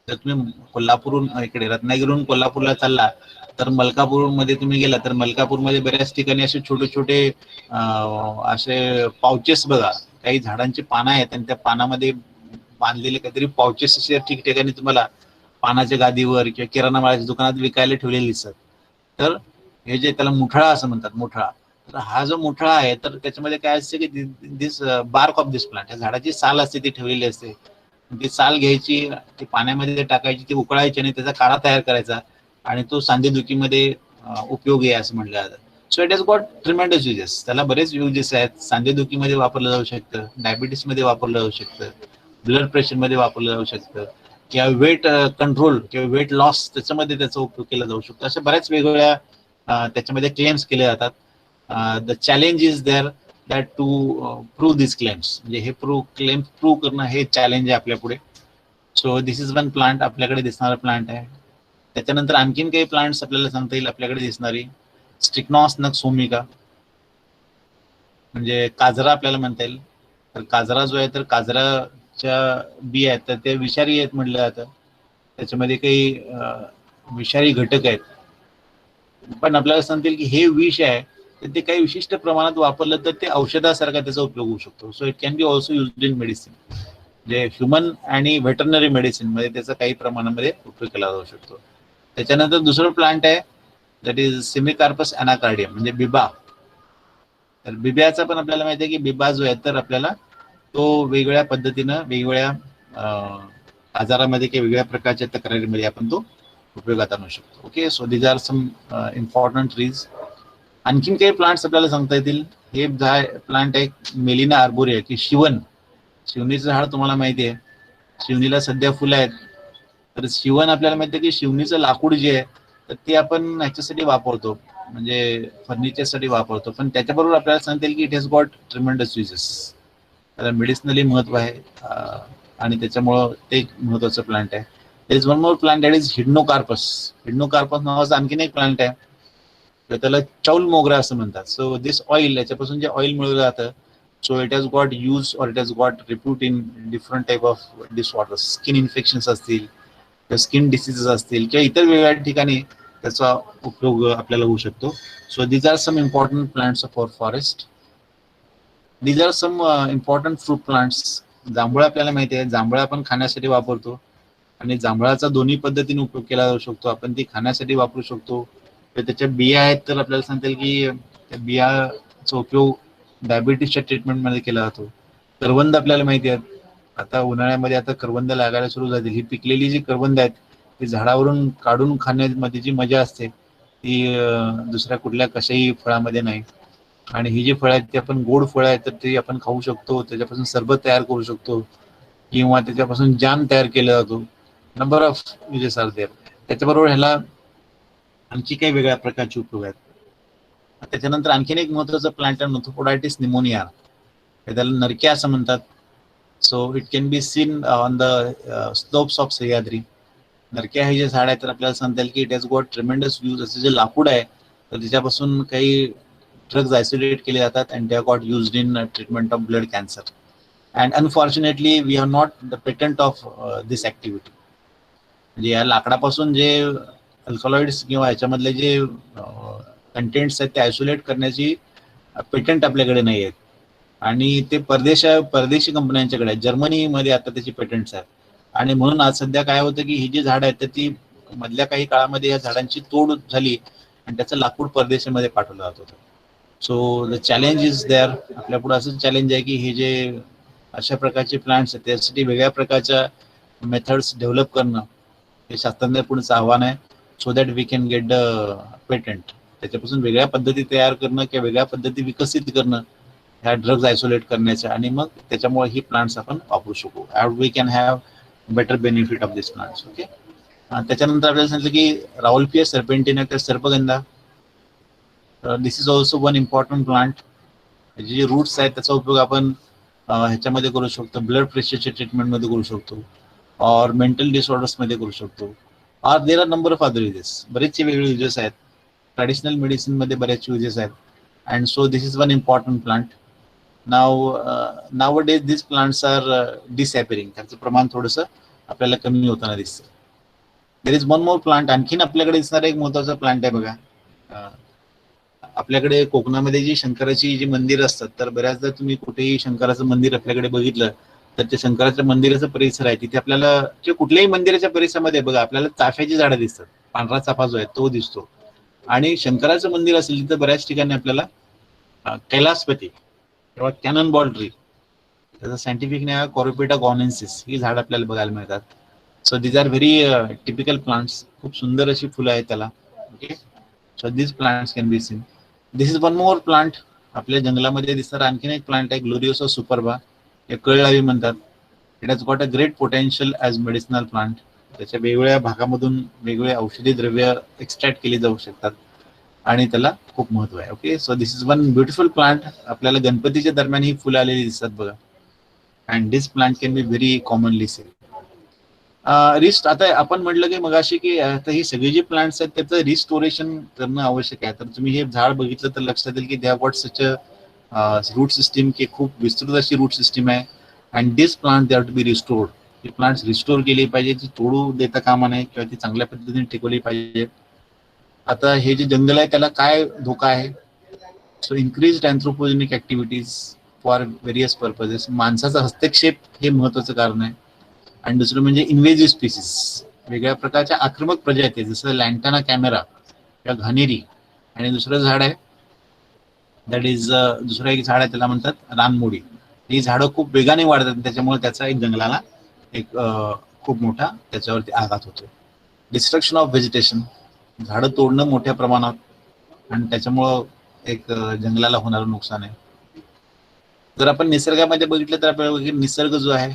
जर तुम्ही कोल्हापूरहून इकडे रत्नागिरीहून कोल्हापूरला चालला तर मलकापूरमध्ये तुम्ही गेला तर मलकापूरमध्ये बऱ्याच ठिकाणी असे छोटे छोटे असे पाउचेस बघा, काही झाडांची पानं आहेत आणि त्या पानामध्ये बांधलेले काहीतरी पाउचेस असे ठिकठिकाणी तुम्हाला पानाच्या गादीवर किंवा किराणा मालाच्या दुकानात विकायला ठेवलेले दिसतात. तर हे जे त्याला मुठळा असं म्हणतात, मुठळा, तर हा जो मुठळा आहे तर त्याच्यामध्ये काय असते की दिस बार्क ऑफ दिस प्लांट, झाडाची साल असते ती ठेवलेली असते. ती साल घ्यायची, ती पाण्यामध्ये टाकायची, ती उकळायची आणि त्याचा काढा तयार करायचा आणि तो सांधेदुखीमध्ये उपयोगी आहे असं म्हटलं जातं. So it has got tremendous uses. त्याला बरेच युजेस आहेत. सांधेदुखीमध्ये वापरलं जाऊ शकतं, डायबिटीसमध्ये वापरलं जाऊ शकतं, ब्लड प्रेशरमध्ये वापरलं जाऊ शकतं, किंवा वेट कंट्रोल किंवा वेट लॉस त्याच्यामध्ये त्याचा उपयोग केला जाऊ शकतो. अशा बऱ्याच वेगवेगळ्या त्याच्यामध्ये क्लेम्स केले जातात. The challenge is there that to prove this claims. म्हणजे हे क्लेम प्रूव्ह करणं हे चॅलेंज आहे आपल्या पुढे. So this is one plant आपल्याकडे दिसणारा प्लांट आहे. त्याच्यानंतर आणखीन काही प्लांट्स आपल्याला सांगता येईल आपल्याकडे दिसणारी. स्ट्रिक्नॉस नक्सोमिका, म्हणजे काजरा आपल्याला म्हणता येईल. तर काजरा जो आहे तर काजराच्या बी आहेत तर ते विषारी आहेत म्हटलं जातं, त्याच्यामध्ये काही विषारी घटक आहेत. पण आपल्याला सांगता येईल की हे विष आहे तर ते काही विशिष्ट प्रमाणात वापरलं तर ते औषधासारखा त्याचा उपयोग होऊ शकतो. So it can B also used in medicine. म्हणजे ह्युमन आणि व्हेटरनरी मेडिसिन मध्ये त्याचा काही प्रमाणामध्ये उपयोग केला जाऊ शकतो. त्याच्यानंतर दुसरं प्लांट आहे दॅट इज सिमिकार्पस अनाकार्डियम, म्हणजे बिबा. तर बिब्याचा पण आपल्याला माहिती आहे की बिबा जो आहे तर आपल्याला तो वेगवेगळ्या पद्धतीनं वेगवेगळ्या आजारामध्ये किंवा वेगवेगळ्या प्रकारच्या तक्रारीमध्ये आपण तो उपयोगात आणू शकतो. Okay, so these are some important trees. आणखीन काही प्लांट्स आपल्याला सांगता येतील. हे प्लांट आहे मेलिना आर्बोरिया की शिवन. शिवणीचं झाड तुम्हाला माहिती आहे, शिवणीला सध्या फुलं आहेत. तर शिवण आपल्याला माहिती आहे की शिवणीचं लाकूड जे आहे तर ते आपण ह्याच्यासाठी वापरतो, म्हणजे फर्निचरसाठी वापरतो. पण त्याच्याबरोबर आपल्याला सांगता येईल की it has got tremendous uses. त्याला मेडिसिनली महत्व आहे आणि त्याच्यामुळं ते एक महत्वाचं प्लांट आहे. There is one more plant that is Hydnocarpus. Hydnocarpus नावाचा आणखीन एक प्लांट आहे, तर त्याला चौल मोगरा असं म्हणतात. सो दिस ऑइल, याच्यापासून जे ऑइल मिळवलं जातं, so it has got use और it has got repute in different type of disorders. Skin infections असतील स्किन डिसीजेस असतील किंवा इतर वेगवेगळ्या ठिकाणी त्याचा उपयोग आपल्याला होऊ शकतो. So these are some important plants of our forest. These are some important fruit plants. जांभूळ आपल्याला माहिती आहे, जांभळं आपण खाण्यासाठी वापरतो आणि जांभळाचा दोन्ही पद्धतीने उपयोग केला जाऊ शकतो. आपण ती खाण्यासाठी वापरू शकतो, तर त्याच्या बिया आहेत तर आपल्याला सांगता येईल की त्या बियाचा उपयोग डायबिटीसच्या ट्रीटमेंटमध्ये केला जातो. करवंद आपल्याला माहिती आहेत, आता उन्हाळ्यामध्ये आता करवंद लागायला सुरू झाली. ही पिकलेली जी करवंद आहेत ती झाडावरून काढून खाण्यामध्ये जी मजा असते ती दुसऱ्या कुठल्या कशाही फळामध्ये नाही. आणि ही जी फळं आहेत ती आपण गोड फळं आहेत तर ती आपण खाऊ शकतो, त्याच्यापासून सरबत तयार करू शकतो किंवा त्याच्यापासून जॅम तयार केला जातो. Number of uses are there. त्याच्याबरोबर ह्याला आणखी काही वेगळ्या प्रकारचे उपयोग आहेत. त्याच्यानंतर आणखीन एक महत्त्वाचं प्लांट आहे नोथोपोडायटिस निमोनिया, त्याला नरक्या असं म्हणतात. So it can be seen on the slopes of Sahyadri. नरक्या हे जे झाड आहे तर आपल्याला सांगता येईल की it has got tremendous use. असं जे लाकूड आहे तर त्याच्यापासून काही ड्रग्ज आयसोलेट केले जातात and they are got used in treatment of blood cancer. And unfortunately we have not the patent of this activity. म्हणजे या लाकडापासून जे अल्कलॉइड्स किंवा याच्यामधले जे कंटेंट्स आहेत ते आयसोलेट करण्याची पेटंट आपल्याकडे नाही आहेत आणि ते परदेशी कंपन्यांच्याकडे आहेत. जर्मनीमध्ये आता त्याची पेटंट्स आहेत आणि म्हणून आज सध्या काय होतं की ही जी झाडं आहेत तर ती मधल्या काही काळामध्ये या झाडांची तोड झाली आणि त्याचं लाकूड परदेशामध्ये पाठवलं जात होतं. So the challenge is there. आपल्या पुढे असं चॅलेंज आहे की हे जे अशा प्रकारचे प्लांट्स आहेत त्यासाठी वेगळ्या प्रकारच्या मेथड्स डेव्हलप करणं हे शास्त्रज्ञ पुढचं आव्हान आहे. So that we can get the patent. त्याच्यापासून वेगळ्या पद्धती तयार करणं किंवा वेगळ्या पद्धती विकसित करणं ह्या ड्रग्ज आयसोलेट करण्याच्या आणि मग त्याच्यामुळे ही प्लांट्स आपण वापरू शकू. We can have better benefit of this plants. Okay. त्याच्यानंतर आपल्याला सांगितलं की राउल्फिया सर्पेंटिना किंवा सर्पगंधा. This is also one important plant. त्याचे जे रूट्स आहेत त्याचा उपयोग आपण ह्याच्यामध्ये करू शकतो, ब्लड प्रेशरच्या ट्रीटमेंटमध्ये करू शकतो और मेंटल डिसऑर्डर्समध्ये करू शकतो. और there are number of other uses. बरेचसे वेगळे युजेस आहेत. ट्रॅडिशनल मेडिसिनमध्ये बरेचसे युजेस आहेत. And so this is one important plant. Nowadays this plants are disappearing. त्याचं प्रमाण थोडंसं आपल्याला कमी होताना दिसतं. There is one more plant. आणखीन आपल्याकडे दिसणारा एक महत्त्वाचा प्लांट आहे बघा. आपल्याकडे कोकणामध्ये जी शंकराची जी मंदिर असतात तर बऱ्याचदा तुम्ही कुठेही शंकराचं मंदिर आपल्याकडे बघितलं तर ते शंकराच्या मंदिराचा परिसर आहे तिथे आपल्याला किंवा कुठल्याही मंदिराच्या परिसरामध्ये बघा आपल्याला चाफ्याची झाडं दिसतात. पांढरा चाफा जो आहे तो दिसतो. आणि शंकराचं मंदिर असेल तिथं बऱ्याच ठिकाणी आपल्याला कैलासपती किंवा कॅनन बॉल ट्री, त्याचं सायंटिफिक नाव आहे कॉर्पेटा गॉनेन्सिस, ही झाड आपल्याला बघायला मिळतात. So these are very typical plants. खूप सुंदर अशी फुलं आहेत त्याला. Okay. So this plants can be seen. This is one more plant. आपल्या जंगलामध्ये दिसणारा आणखीन एक प्लांट आहे ग्लोरियोसा सुपरबा, हे कळलावी म्हणतात. It has got a great potential as medicinal plant. त्याच्या वेगवेगळ्या भागामधून वेगवेगळे औषधी द्रव्य एक्स्ट्रॅक्ट केली जाऊ शकतात आणि त्याला खूप महत्व आहे. Okay. So this is one beautiful plant. आपल्याला गणपतीच्या दरम्यान ही फुलं आलेली दिसतात बघा. And this plant can be very commonly sell. रिस्ट आता आपण म्हटलं की मगाशी की आता ही सगळी जी प्लांट्स आहेत त्याचं रिस्टोरेशन करणं आवश्यक आहे. तर तुम्ही हे झाड बघितलं तर लक्षात येईल की they have got such a root system की खूप विस्तृत अशी रूट सिस्टीम आहे. And this plant they are to be restored. ही प्लांट्स रिस्टोर केली पाहिजे, ती तोडू देता कामा नये किंवा ती चांगल्या पद्धतीने टिकवली पाहिजे. आता हे जे जंगल आहे त्याला काय धोका आहे. So increased anthropogenic activities for various purposes. माणसाचा हस्तक्षेप हे महत्वाचं कारण आहे. आणि दुसरं म्हणजे इन्व्हेजिव्ह स्पीसीस, वेगळ्या प्रकारच्या आक्रमक प्रजाती जसं लँटाना कॅमेरा किंवा घाणेरी. आणि दुसरं झाड आहे दॅट इज दुसरं एक झाड आहे त्याला म्हणतात रानमोडी. ही झाडं खूप वेगाने वाढतात त्याच्यामुळे त्याचा एक जंगलाला एक खूप मोठा त्याच्यावरती आघात होतो. डिस्ट्रक्शन ऑफ व्हेजिटेशन, झाडं तोडणं मोठ्या प्रमाणात आणि त्याच्यामुळं एक जंगलाला होणारं नुकसान आहे. जर आपण निसर्गामध्ये बघितलं तर आपल्याला निसर्ग जो आहे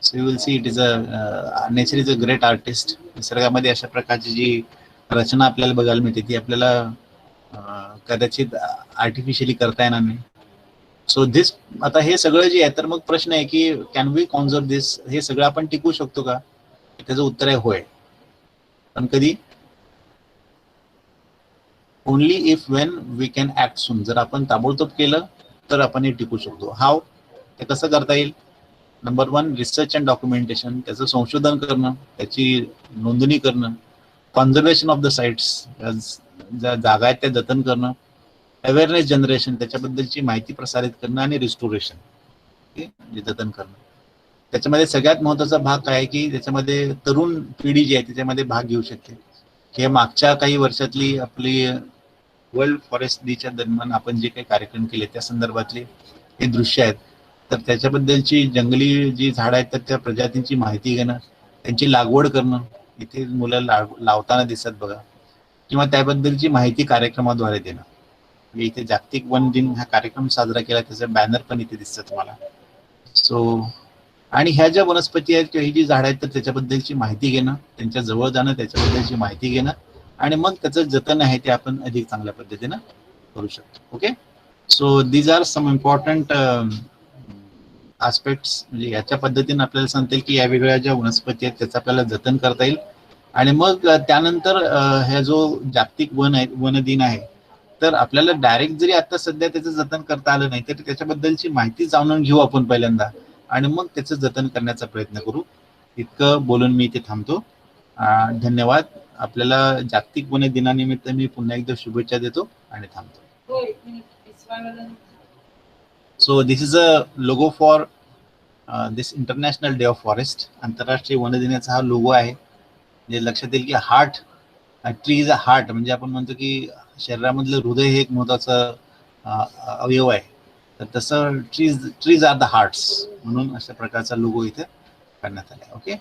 so you will see it is nature is a great artist. निसर्गामध्ये अशा प्रकारची जी रचना आपल्याला बघायला मिळते ती आपल्याला कदाचित आर्टिफिशियली करता येणार नाही. सो दिस आता हे सगळं जे आहे तर मग प्रश्न आहे की कॅन वी कॉन्झर्व दिस. हे सगळं आपण टिकू शकतो का. त्याचं उत्तर आहे होय. पण कधी. Only if when we can act soon. जर आपण ताबडतोब केलं तर आपण हे टिकू शकतो. हाव, ते कसं करता येईल. नंबर 1 रिसर्च अँड डॉक्युमेंटेशन, त्याचं संशोधन करणं, त्याची नोंदणी करणं, कॉन्झर्वेशन ऑफ द साइट्स, ज्या जागा आहेत त्या जतन करणं, अवेअरनेस जनरेशन, त्याच्याबद्दलची माहिती प्रसारित करणं, आणि रिस्टोरेशन, म्हणजे जतन करणं. त्याच्यामध्ये सगळ्यात महत्त्वाचा भाग काय आहे की त्याच्यामध्ये तरुण पिढी जी आहे त्याच्यामध्ये भाग घेऊ शकते. हे मागच्या काही वर्षातली आपली वर्ल्ड फॉरेस्ट डेच्या दरम्यान आपण जे काही कार्यक्रम केले त्या संदर्भातले हे दृश्य आहेत. तर त्याच्याबद्दलची जंगली जी झाडं आहेत तर त्या प्रजातींची माहिती घेणं, त्यांची लागवड करणं, इथे मुलं लावताना दिसतात बघा, किंवा त्याबद्दलची माहिती कार्यक्रमाद्वारे देणं. म्हणजे इथे जागतिक वन दिन हा कार्यक्रम साजरा केला, त्याचा बॅनर पण इथे दिसतं तुम्हाला. सो आणि ह्या ज्या वनस्पती आहेत किंवा ही जी झाडं आहेत तर त्याच्याबद्दलची माहिती घेणं, त्यांच्या जवळ जाणं, त्याच्याबद्दलची माहिती घेणं, आणि मग त्याचं जतन आहे ते आपण अधिक चांगल्या पद्धतीनं करू शकतो. Okay, so these are some important aspects. म्हणजे याच्या पद्धतीने आपल्याला सांगता येईल की या वेगळ्या ज्या वनस्पती आहेत त्याचं आपल्याला जतन करता येईल. आणि मग त्यानंतर हा जो जागतिक वन दिन आहे तर आपल्याला डायरेक्ट जरी आता सध्या त्याचं जतन करता आलं नाही तरी त्याच्याबद्दलची माहिती जाणून घेऊ आपण पहिल्यांदा, आणि मग त्याचं जतन करण्याचा प्रयत्न करू. इतकं बोलून मी इथे थांबतो. धन्यवाद. आपल्याला जागतिक वन दिनानिमित्त मी पुन्हा एकदा शुभेच्छा देतो आणि थांबतो. So this is a logo for this international day of forest. आंतरराष्ट्रीय वन दिनाचा हा लोगो आहे. जे लक्षात येईल की heart, tree is a heart, म्हणजे आपण म्हणतो की शरीरामधलं हृदय हे एक महत्वाचा अवयव आहे. तर तसं ट्रीज आर द हार्ट्स, म्हणून अशा प्रकारचा लोगो इथे करण्यात आला. ओके.